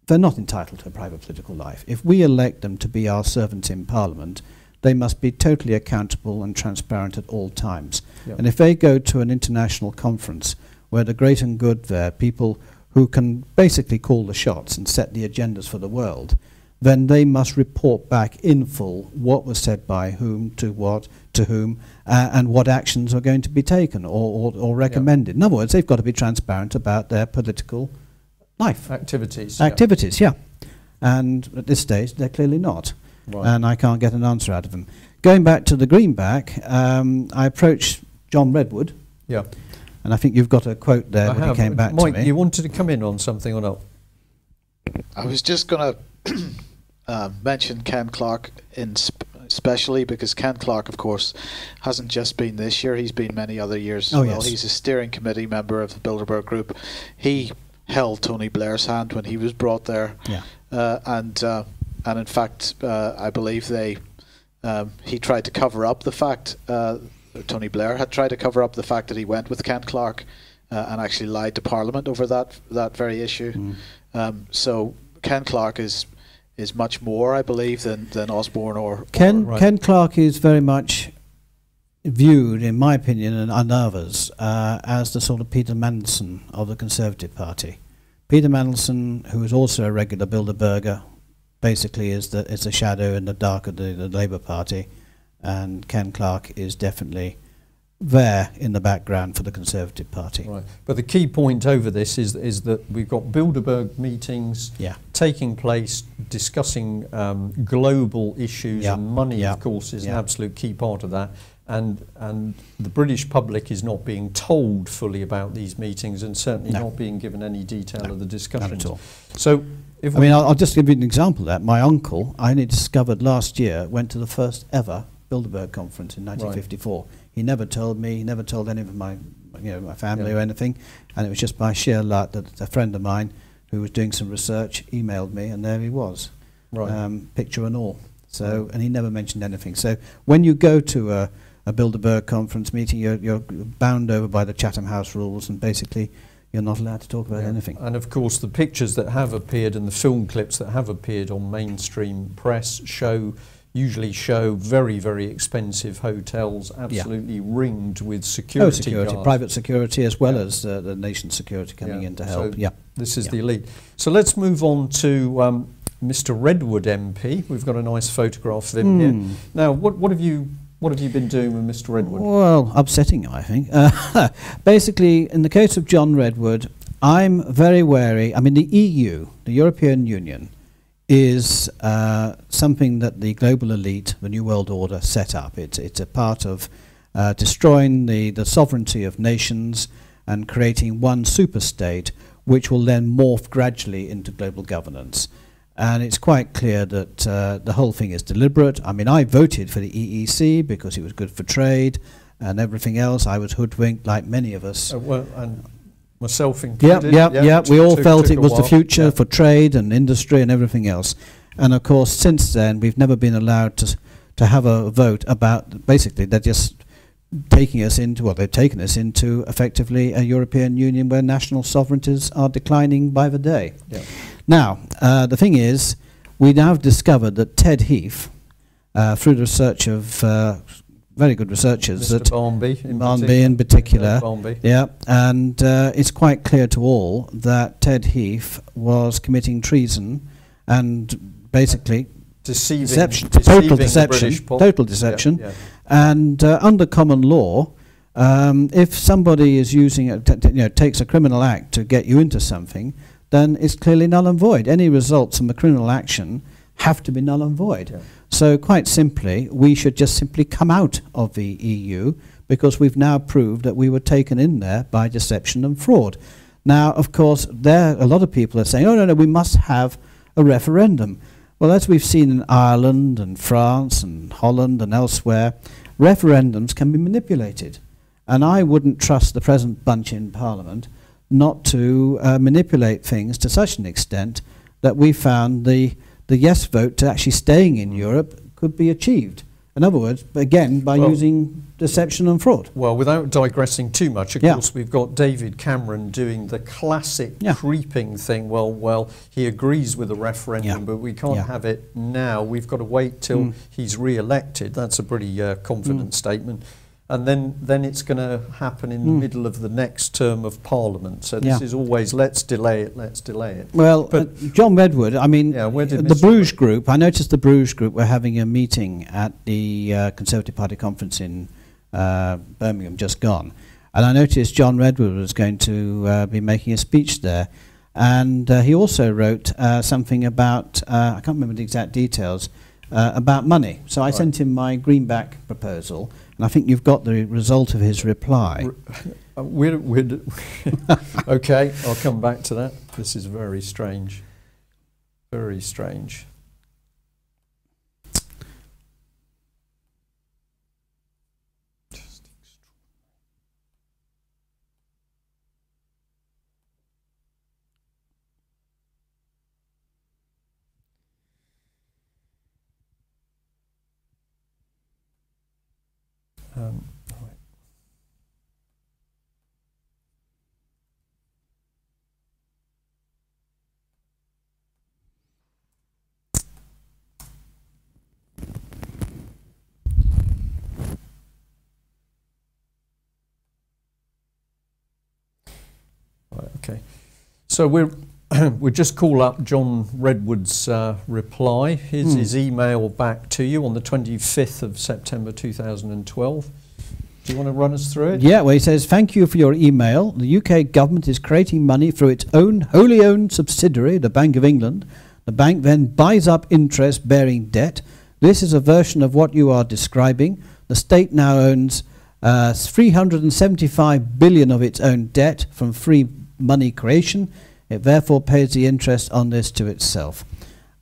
they're not entitled to a private political life. If we elect them to be our servants in Parliament, they must be totally accountable and transparent at all times. And if they go to an international conference where the great and good there, people who can basically call the shots and set the agendas for the world, then they must report back in full what was said by whom, to what, to whom, and what actions are going to be taken or recommended. In other words, they've got to be transparent about their political life. Activities. Activities, And at this stage, they're clearly not. Right. And I can't get an answer out of them. Going back to the Greenback, I approached John Redwood. And I think you've got a quote there when he came back Mike, to me. you wanted to come in on something or not? I was just going to mention Ken Clark especially because Ken Clark, of course, hasn't just been this year, he's been many other years as well. Yes. He's a steering committee member of the Bilderberg Group. He held Tony Blair's hand when he was brought there. And in fact, I believe he tried to cover up the fact, Tony Blair had tried to cover up the fact that he went with Ken Clark and actually lied to Parliament over that very issue. So Ken Clark is much more, I believe, than Osborne or Ken Clark is very much viewed, in my opinion and others, as the sort of Peter Mandelson of the Conservative Party. Peter Mandelson, who is also a regular Bilderberger, basically is a shadow in the dark of the Labour Party, and Ken Clark is definitely there in the background for the Conservative Party. Right. But the key point over this is that we've got Bilderberg meetings taking place, discussing global issues, and money, of course, is an absolute key part of that. And the British public is not being told fully about these meetings, and certainly not being given any detail of the discussions. Not at all. So, I'll just give you an example of that. My uncle, I only discovered last year, went to the first ever Bilderberg conference in 1954. Right. He never told me, he never told any of my family or anything, and it was just by sheer luck that a friend of mine who was doing some research emailed me, and there he was, picture and all. So, and he never mentioned anything. So when you go to a Bilderberg conference meeting, you're bound over by the Chatham House rules, and basically you're not allowed to talk about anything. And of course the pictures that have appeared and the film clips that have appeared on mainstream press usually show very, very expensive hotels, absolutely ringed with security guards. Private security as well as the nation's security coming in to help. So this is the elite. So let's move on to Mr. Redwood MP. We've got a nice photograph of him here. Now, what have you been doing with Mr. Redwood? Well, upsetting him, I think. Basically, in the case of John Redwood, I'm very wary. I mean, the EU, the European Union, is something that the global elite, the New World Order, set up. It's a part of destroying the sovereignty of nations and creating one super-state, which will then morph gradually into global governance. And it's quite clear that the whole thing is deliberate. I mean, I voted for the EEC because it was good for trade and everything else. I was hoodwinked like many of us. And myself included. We all felt it was the future for trade and industry and everything else. And of course, since then, we've never been allowed to have a vote about, basically, they're just taking us into, well, they've taken us into effectively a European Union where national sovereignties are declining by the day. Now, the thing is, we now have discovered that Ted Heath, through the research of very good researchers. Mr. Barnby In particular. Barnby. Yeah, and it's quite clear to all that Ted Heath was committing treason and basically Deceiving total the deception. Yeah, yeah. And under common law, if somebody is using it, takes a criminal act to get you into something, then it's clearly null and void. Any results from a criminal action have to be null and void. Yeah. So quite simply, we should just simply come out of the EU because we've now proved that we were taken in there by deception and fraud. Now, of course, a lot of people are saying, oh, no, we must have a referendum. Well, as we've seen in Ireland and France and Holland and elsewhere, referendums can be manipulated. And I wouldn't trust the present bunch in Parliament not to manipulate things to such an extent that we found the yes vote to actually staying in Europe could be achieved. In other words, again, by using deception and fraud. Well, without digressing too much, of course, we've got David Cameron doing the classic creeping thing. Well, he agrees with the referendum, but we can't have it now. We've got to wait till he's re-elected. That's a pretty confident statement. And then it's going to happen in the middle of the next term of Parliament. So this is always, let's delay it. Well, John Redwood, I mean, the Bruges group, I noticed the Bruges group were having a meeting at the Conservative Party conference in Birmingham just gone. And I noticed John Redwood was going to be making a speech there. And he also wrote something about, I can't remember the exact details, about money. So I sent him my Greenback proposal. And I think you've got the result of his reply. Okay, I'll come back to that. This is very strange. Very strange. Right. Okay. So we'll just call up John Redwood's reply. Here's his email back to you on the 25th of September 2012. Do you want to run us through it? Yeah, well, he says, thank you for your email. The UK government is creating money through its own wholly owned subsidiary, the Bank of England. The bank then buys up interest-bearing debt. This is a version of what you are describing. The state now owns 375 billion of its own debt from free money creation. It therefore pays the interest on this to itself.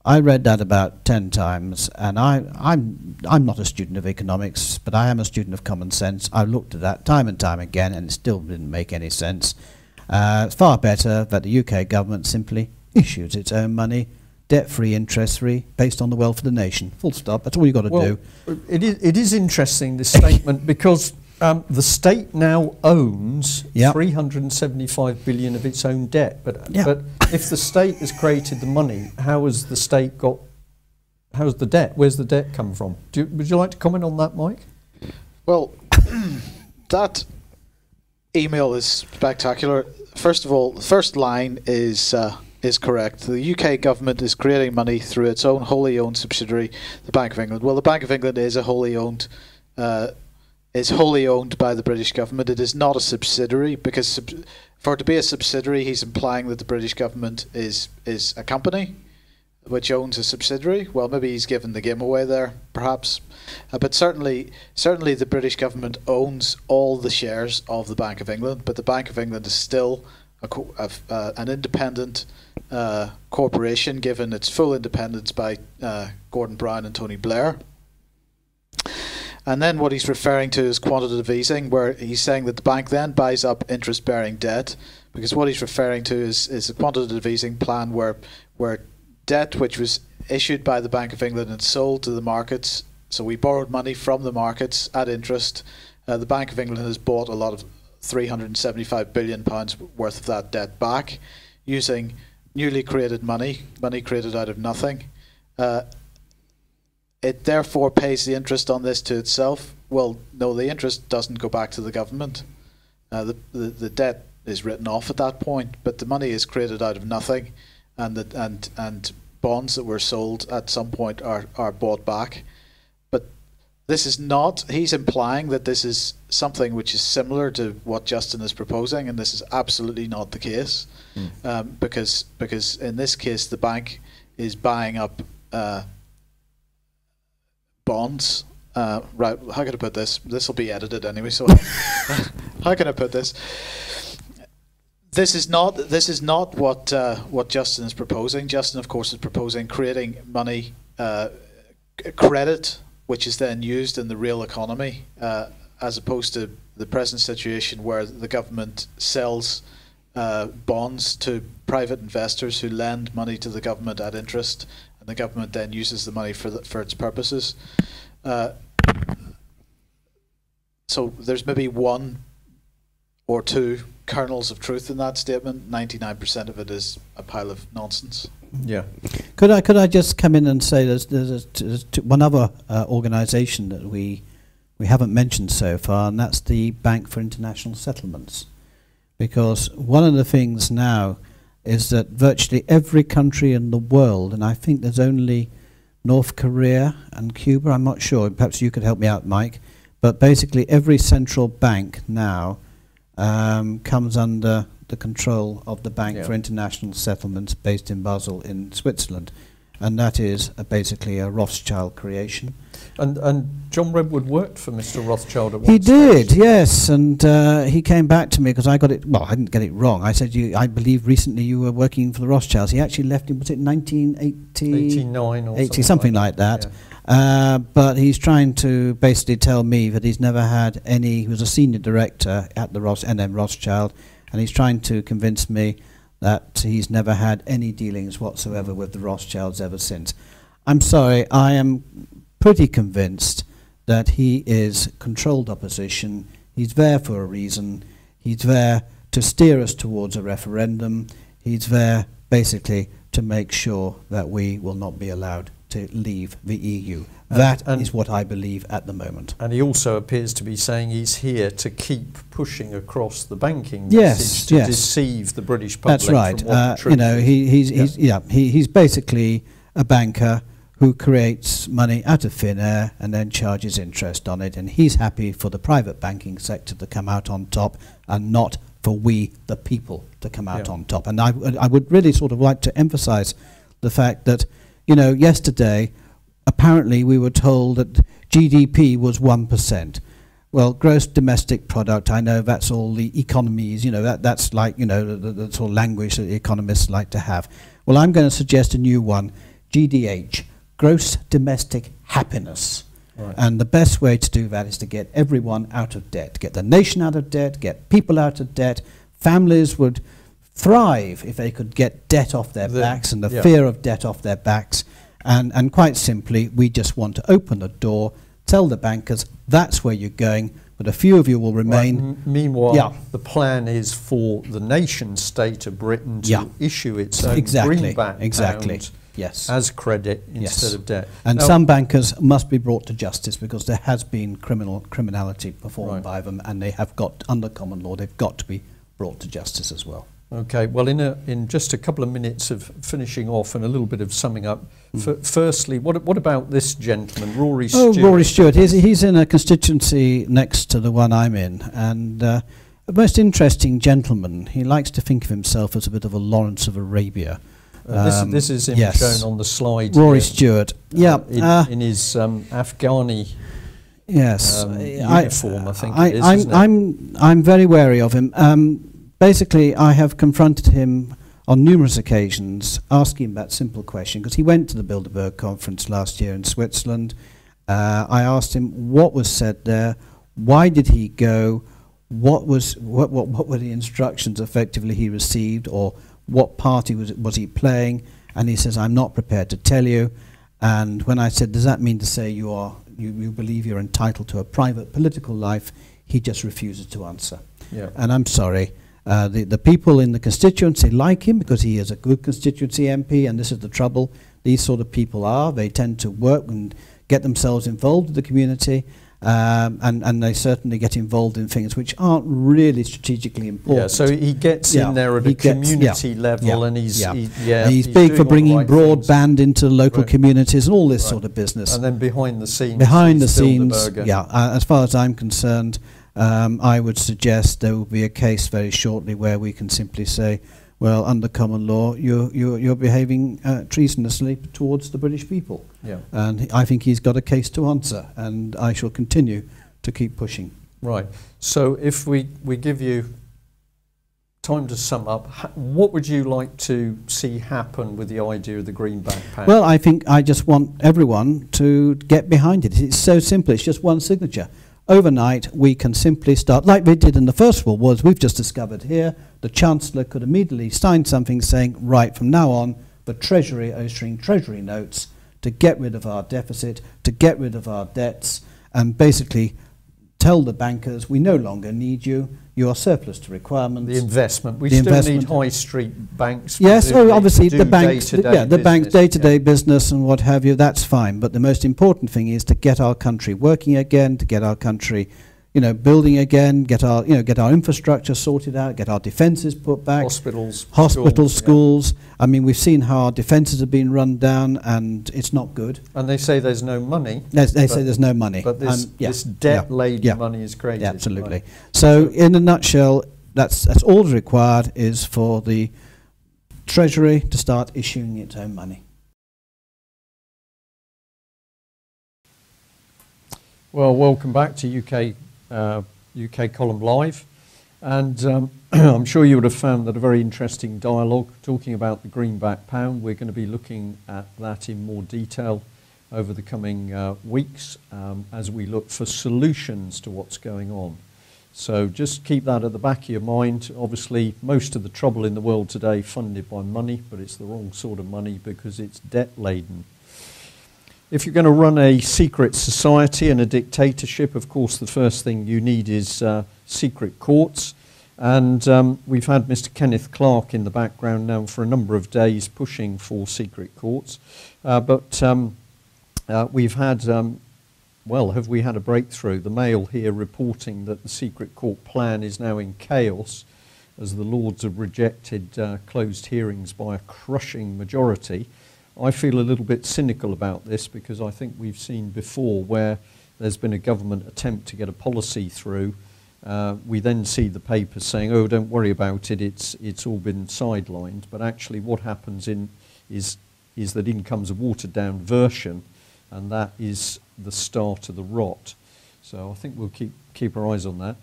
I read that about 10 times, and I'm not a student of economics, but I am a student of common sense. I looked at that time and time again, and it still didn't make any sense. It's far better that the UK government simply issues its own money, debt-free, interest-free, based on the wealth of the nation. Full stop. That's all you've got to do. It is interesting, this statement, because the state now owns 375 billion of its own debt. But if the state has created the money, how has the state got, how's the debt? Where's the debt come from? Would you like to comment on that, Mike? Well, that email is spectacular. First of all, the first line is correct. The UK government is creating money through its own wholly owned subsidiary, the Bank of England. Well, the Bank of England is wholly owned by the British government. It is not a subsidiary, because for it to be a subsidiary, he's implying that the British government is a company which owns a subsidiary. Well, maybe he's given the game away there, perhaps. But certainly the British government owns all the shares of the Bank of England, but the Bank of England is still an independent corporation, given its full independence by Gordon Brown and Tony Blair. And then what he's referring to is quantitative easing, where he's saying that the bank then buys up interest-bearing debt, because what he's referring to is a quantitative easing plan where debt which was issued by the Bank of England and sold to the markets, so we borrowed money from the markets at interest. The Bank of England has bought a lot of £375 billion worth of that debt back using newly created money created out of nothing. It therefore pays the interest on this to itself. well, no, the interest doesn't go back to the government. The debt is written off at that point, but the money is created out of nothing, and bonds that were sold at some point are bought back. But this is not, he's implying that this is something which is similar to what Justin is proposing, and this is absolutely not the case. Because in this case the bank is buying up bonds. Right, how can I put this? This will be edited anyway, so how can I put this? This is not what Justin is proposing. Justin, of course, is proposing creating money, credit, which is then used in the real economy, as opposed to the present situation where the government sells bonds to private investors who lend money to the government at interest, and the government then uses the money for its purposes. So there's maybe one or two kernels of truth in that statement. 99% of it is a pile of nonsense. Yeah. Could I just come in and say there's one other organisation that we haven't mentioned so far, and that's the Bank for International Settlements. Because one of the things now is that virtually every country in the world, and I think there's only North Korea and Cuba, I'm not sure, perhaps you could help me out, Mike, but basically every central bank now comes under the control of the Bank for International Settlements based in Basel in Switzerland, and that is basically a Rothschild creation. And John Redwood worked for Mr. Rothschild at one He did, stage. yes, and he came back to me because I got it, well, I didn't get it wrong. I said, I believe recently you were working for the Rothschilds. He actually left in, was it 1980? 89 or 80, something like that. Yeah. But he's trying to basically tell me that he's never had any, he was a senior director at the NM Rothschild, and he's trying to convince me that he's never had any dealings whatsoever with the Rothschilds ever since. I'm sorry, I am pretty convinced that he is controlled opposition. He's there for a reason. He's there to steer us towards a referendum. He's there basically to make sure that we will not be allowed to leave the EU. That is what I believe at the moment. And he also appears to be saying he's here to keep pushing across the banking message to deceive the British public. That's right. From what the truth you know, is. he's basically a banker who creates money out of thin air and then charges interest on it, and he's happy for the private banking sector to come out on top and not for we, the people, to come out on top. And I would really sort of like to emphasize the fact that, you know, yesterday, apparently we were told that GDP was 1%. Well, gross domestic product, I know that's all the economies, you know, that's like, you know, the sort of language that the economists like to have. Well, I'm going to suggest a new one, GDH, gross domestic happiness. Right. And the best way to do that is to get everyone out of debt, get the nation out of debt, get people out of debt. Families would thrive if they could get debt off their backs and the fear of debt off their backs. And quite simply, we just want to open the door, tell the bankers that's where you're going, but a few of you will remain. Right. Meanwhile, the plan is for the nation state of Britain to issue its own Greenback Pound as credit instead of debt. And now, some bankers must be brought to justice because there has been criminality performed by them, and they have got, under common law, they've got to be brought to justice as well. Okay, well, in just a couple of minutes of finishing off and a little bit of summing up, firstly, what about this gentleman, Rory Stewart? Oh, Rory Stewart. He's in a constituency next to the one I'm in, and a most interesting gentleman. He likes to think of himself as a bit of a Lawrence of Arabia. This is him shown on the slide. Rory Stewart. In his Afghani uniform, I think it is, isn't it? I'm very wary of him. Basically, I have confronted him on numerous occasions, asking him that simple question, because he went to the Bilderberg conference last year in Switzerland. I asked him what was said there, why did he go, what were the instructions effectively he received, or what party was he playing, and he says, I'm not prepared to tell you. And when I said, does that mean to say you believe you're entitled to a private political life, he just refuses to answer. And I'm sorry. The people in the constituency like him because he is a good constituency MP, and this is the trouble. These sort of people they tend to work and get themselves involved with the community, and they certainly get involved in things which aren't really strategically important. Yeah, so he gets in there at a community level, and he's big for bringing broadband into local Right. communities and all this sort of business. And then behind the scenes, as far as I'm concerned, I would suggest there will be a case very shortly where we can simply say, well, under common law, you're behaving treasonously towards the British people. Yeah. And I think he's got a case to answer, and I shall continue to keep pushing. Right. So if we give you time to sum up, what would you like to see happen with the idea of the Greenback Pound? Well, I think I just want everyone to get behind it. It's so simple. It's just one signature. Overnight, we can simply start, like we did in the First World War, we've just discovered here, the Chancellor could immediately sign something saying, right, from now on, the Treasury are issuing Treasury notes to get rid of our deficit, to get rid of our debts, and basically tell the bankers, we no longer need you, you are surplus to requirements. The investment. We still need high street banks. Yes, obviously the banks, the bank's day-to-day business and what have you, that's fine. But the most important thing is to get our country working again, to get our country, building again, get our infrastructure sorted out, get our defences put back. Hospitals, schools. Yeah. I mean, we've seen how our defences have been run down, and it's not good. And they say there's no money. They say there's no money. But this debt-laden money is created. Yeah, absolutely. Right. So, in a nutshell, that's all that's required is for the Treasury to start issuing its own money. Well, welcome back to UK Column Live, and I'm sure you would have found that a very interesting dialogue talking about the Greenback Pound. We're going to be looking at that in more detail over the coming weeks as we look for solutions to what's going on. So just keep that at the back of your mind. Obviously, most of the trouble in the world today funded by money, but it's the wrong sort of money because it's debt-laden. If you're going to run a secret society and a dictatorship, of course, the first thing you need is secret courts. And we've had Mr. Kenneth Clarke in the background now for a number of days pushing for secret courts. But we've had, have we had a breakthrough? The Mail here reporting that the secret court plan is now in chaos as the Lords have rejected closed hearings by a crushing majority. I feel a little bit cynical about this because I think we've seen before where there's been a government attempt to get a policy through. We then see the papers saying, oh, don't worry about it, it's all been sidelined. But actually what happens is that in comes a watered-down version, and that is the start of the rot. So I think we'll keep our eyes on that.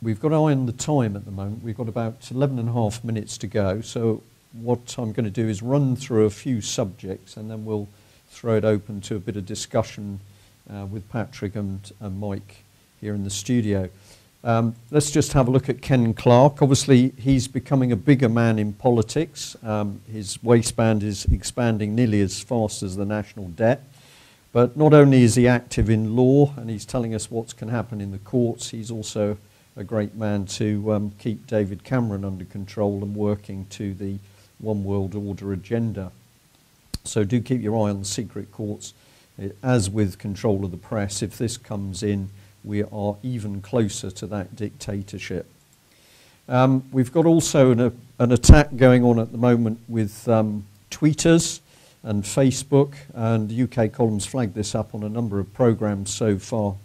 We've got an eye on the time at the moment. We've got about 11.5 minutes to go. So what I'm going to do is run through a few subjects, and then we'll throw it open to a bit of discussion with Patrick and Mike here in the studio. Let's just have a look at Ken Clarke. Obviously, he's becoming a bigger man in politics. His waistband is expanding nearly as fast as the national debt. But not only is he active in law and he's telling us what can happen in the courts, he's also a great man to keep David Cameron under control and working to the One World Order agenda. So do keep your eye on the secret courts. As with control of the press, if this comes in, we are even closer to that dictatorship. We've got also an attack going on at the moment with tweeters and Facebook, and the UK columns flagged this up on a number of programmes so far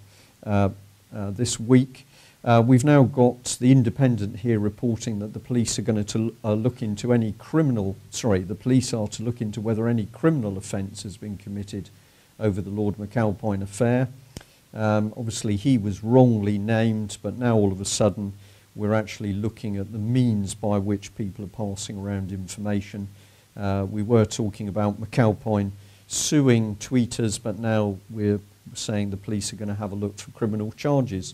this week. We've now got the Independent here reporting that the police are going to look into any the police are to look into whether any criminal offence has been committed over the Lord McAlpine affair. Obviously he was wrongly named, but now all of a sudden we're actually looking at the means by which people are passing around information. We were talking about McAlpine suing tweeters, but now we're saying the police are going to have a look for criminal charges.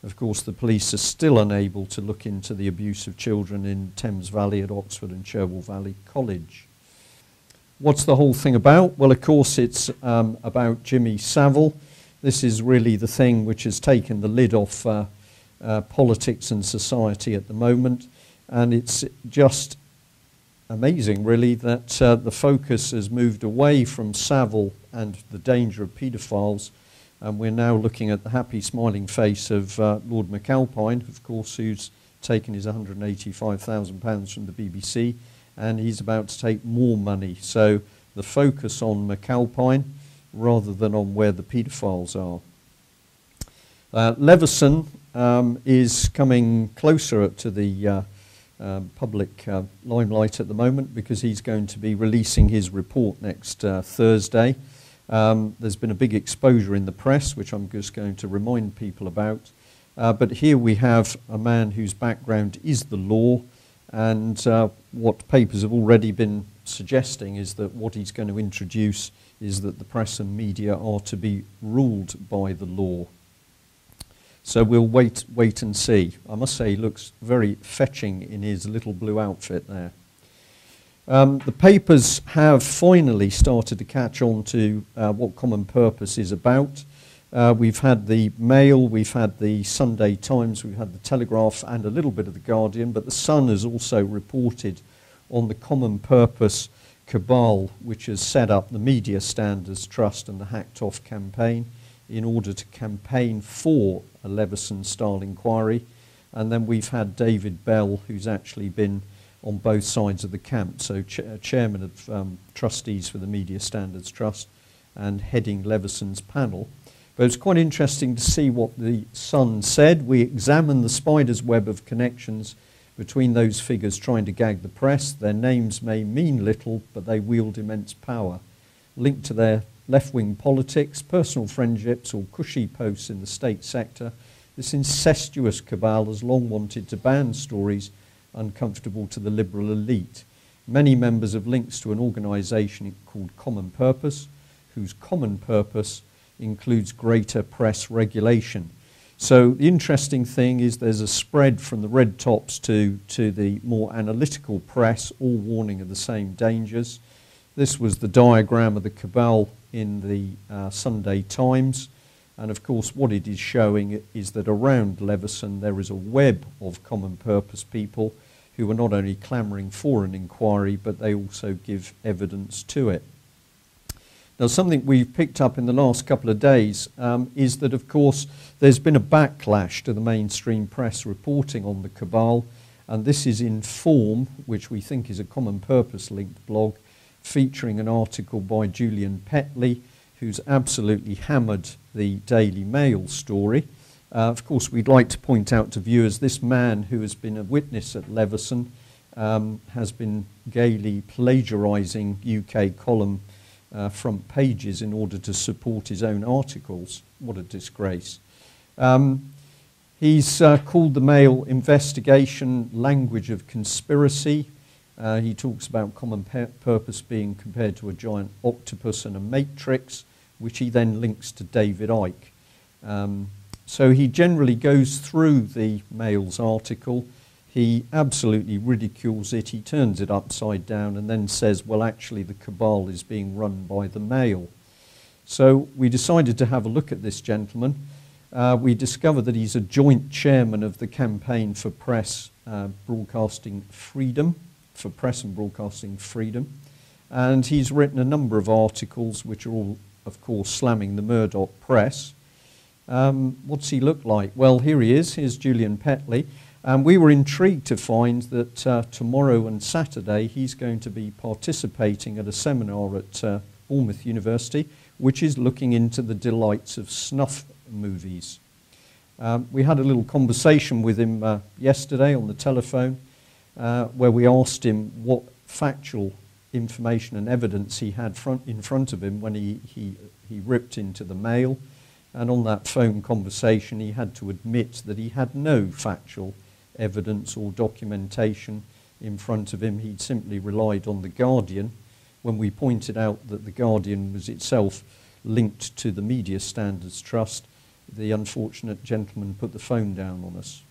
Of course, the police are still unable to look into the abuse of children in Thames Valley at Oxford and Cherwell Valley College. What's the whole thing about? Well, of course, it's about Jimmy Savile. This is really the thing which has taken the lid off politics and society at the moment. And it's just amazing, really, that the focus has moved away from Savile and the danger of paedophiles And we're now looking at the happy, smiling face of Lord McAlpine, of course, who's taken his £185,000 from the BBC, and he's about to take more money. So the focus on McAlpine rather than on where the paedophiles are. Leveson is coming closer to the public limelight at the moment because he's going to be releasing his report next Thursday. There's been a big exposure in the press, which I'm just going to remind people about. But here we have a man whose background is the law, and what papers have already been suggesting is that what he's going to introduce is that the press and media are to be ruled by the law. So we'll wait and see. I must say he looks very fetching in his little blue outfit there. The papers have finally started to catch on to what Common Purpose is about. We've had the Mail, we've had the Sunday Times, we've had the Telegraph and a little bit of the Guardian, but the Sun has also reported on the Common Purpose cabal which has set up the Media Standards Trust and the Hacked Off campaign in order to campaign for a Leveson-style inquiry. And then we've had David Bell, who's actually been on both sides of the camp, so chairman of trustees for the Media Standards Trust and heading Leveson's panel. But it's quite interesting to see what the Sun said. We examined the spider's web of connections between those figures trying to gag the press. Their names may mean little, but they wield immense power. Linked to their left-wing politics, personal friendships, or cushy posts in the state sector, this incestuous cabal has long wanted to ban stories uncomfortable to the liberal elite. Many members have links to an organisation called Common Purpose, whose common purpose includes greater press regulation. So the interesting thing is there's a spread from the red tops to the more analytical press, all warning of the same dangers. This was the diagram of the cabal in the Sunday Times. And of course what it is showing is that around Leveson there is a web of common purpose people who are not only clamouring for an inquiry, but they also give evidence to it. Now, something we've picked up in the last couple of days is that, of course, there's been a backlash to the mainstream press reporting on the cabal, and this is in Form, which we think is a common purpose linked blog, featuring an article by Julian Petley, who's absolutely hammered the Daily Mail story. Of course, we'd like to point out to viewers this man who has been a witness at Leveson has been gaily plagiarising UK column front pages in order to support his own articles. What a disgrace. He's called the Mail investigation language of conspiracy. He talks about common purpose being compared to a giant octopus and a matrix, which he then links to David Icke. So he generally goes through the Mail's article. He absolutely ridicules it. He turns it upside down and then says, well, actually, the cabal is being run by the Mail. So we decided to have a look at this gentleman. We discovered that he's a joint chairman of the Campaign for Press Broadcasting Freedom, for Press and Broadcasting Freedom. And he's written a number of articles which are all, of course, slamming the Murdoch press. What's he look like? Well, here he is. Here's Julian Petley. And we were intrigued to find that tomorrow and Saturday he's going to be participating at a seminar at Bournemouth University, which is looking into the delights of snuff movies. We had a little conversation with him yesterday on the telephone where we asked him what factual information and evidence he had in front of him when he ripped into the Mail. And on that phone conversation he had to admit that he had no factual evidence or documentation in front of him. He'd simply relied on the Guardian. When we pointed out that the Guardian was itself linked to the Media Standards Trust, the unfortunate gentleman put the phone down on us.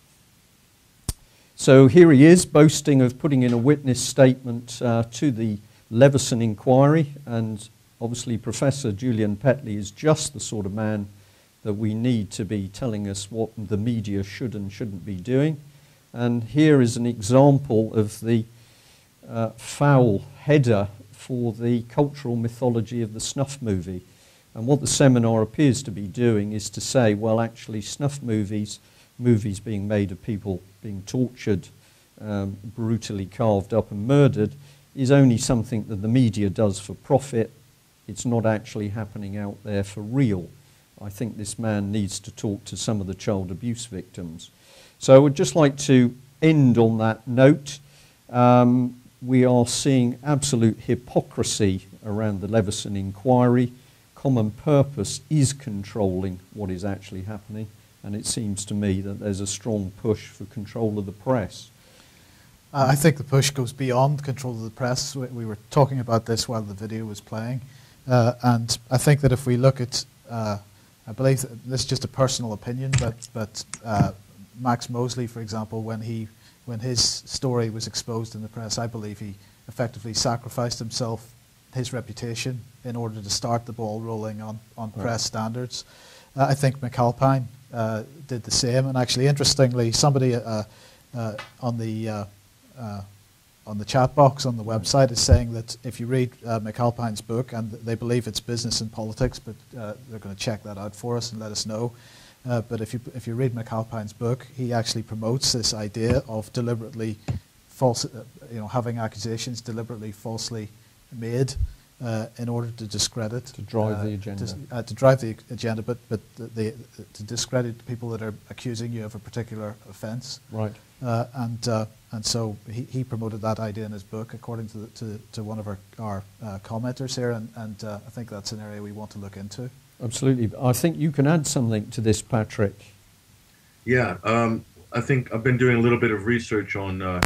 So here he is, boasting of putting in a witness statement to the Leveson inquiry, and obviously Professor Julian Petley is just the sort of man that we need to be telling us what the media should and shouldn't be doing. And here is an example of the foul header for the cultural mythology of the snuff movie. And what the seminar appears to be doing is to say, well, actually, snuff movies, movies being made of people being tortured, brutally carved up and murdered, is only something that the media does for profit. It's not actually happening out there for real. I think this man needs to talk to some of the child abuse victims. So I would just like to end on that note. We are seeing absolute hypocrisy around the Leveson inquiry. Common purpose is controlling what is actually happening, and it seems to me that there's a strong push for control of the press. I think the push goes beyond control of the press. We were talking about this while the video was playing, and I think that if we look at, I believe this is just a personal opinion, but Max Mosley, for example, when his story was exposed in the press, I believe he effectively sacrificed himself, his reputation, in order to start the ball rolling on press standards. I think McAlpine did the same, and actually, interestingly, somebody on the chat box on the website is saying that if you read McAlpine's book, and they believe it's Business and Politics, but they're going to check that out for us and let us know. But if you read McAlpine's book, he actually promotes this idea of deliberately false, having accusations deliberately falsely made in order to discredit, to drive the agenda, to drive the agenda, but to discredit people that are accusing you of a particular offence. Right. And so he promoted that idea in his book, according to one of our commenters here, and I think that's an area we want to look into. Absolutely. I think you can add something to this, Patrick. Yeah, I think I've been doing a little bit of research on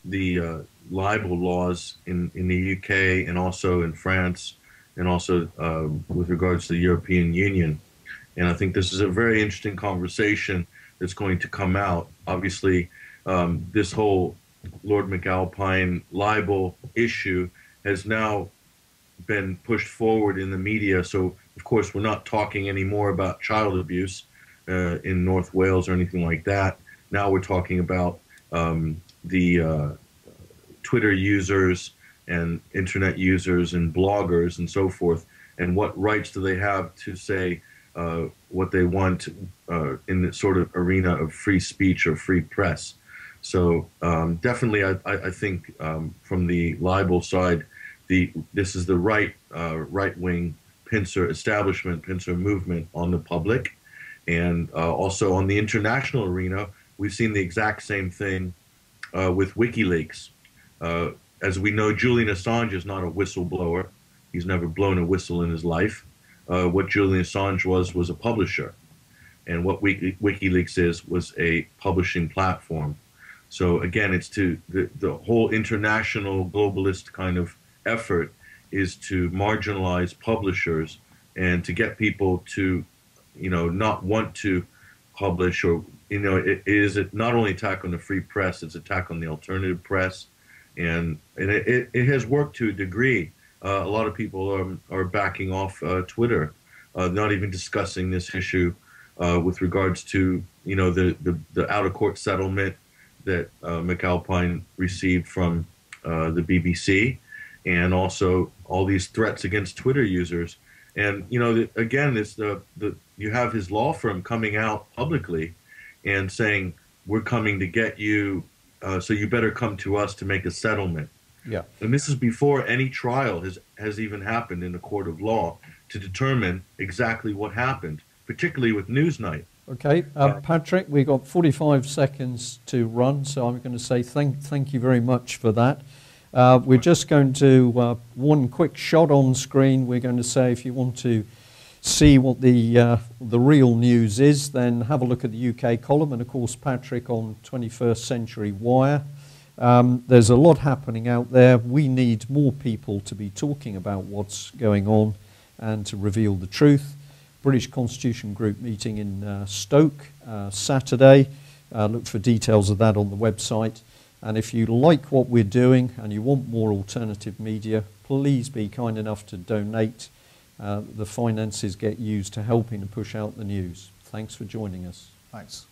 the libel laws in the UK and also in France, and also with regards to the European Union. And I think this is a very interesting conversation that's going to come out. Obviously, this whole Lord McAlpine libel issue has now been pushed forward in the media. So, of course, we're not talking anymore about child abuse in North Wales or anything like that. Now we're talking about the Twitter users and internet users and bloggers and so forth, and what rights do they have to say what they want in the sort of arena of free speech or free press. So definitely, I think from the libel side, this is the right-wing pincer establishment, pincer movement on the public, and also on the international arena, we've seen the exact same thing with WikiLeaks. As we know, Julian Assange is not a whistleblower. He's never blown a whistle in his life. What Julian Assange was a publisher, and what WikiLeaks was a publishing platform. So again, it's the whole international globalist kind of effort is to marginalize publishers and to get people to, not want to publish, or, it is not only attack on the free press, it's attack on the alternative press. And it has worked to a degree. A lot of people are backing off Twitter, not even discussing this issue with regards to, the out-of-court settlement that McAlpine received from the BBC, and also all these threats against Twitter users. And, again, it's you have his law firm coming out publicly and saying, we're coming to get you, so you better come to us to make a settlement. Yeah. And this is before any trial has even happened in the court of law to determine exactly what happened, particularly with Newsnight. Okay, Patrick, we've got 45 seconds to run, so I'm going to say thank you very much for that. We're just going to, one quick shot on screen, we're going to say if you want to see what the real news is, then have a look at the UK column, and of course Patrick on 21st Century Wire. There's a lot happening out there. We need more people to be talking about what's going on and to reveal the truth. British Constitution Group meeting in Stoke Saturday. Look for details of that on the website. And if you like what we're doing and you want more alternative media, please be kind enough to donate. The finances get used to helping to push out the news. Thanks for joining us. Thanks.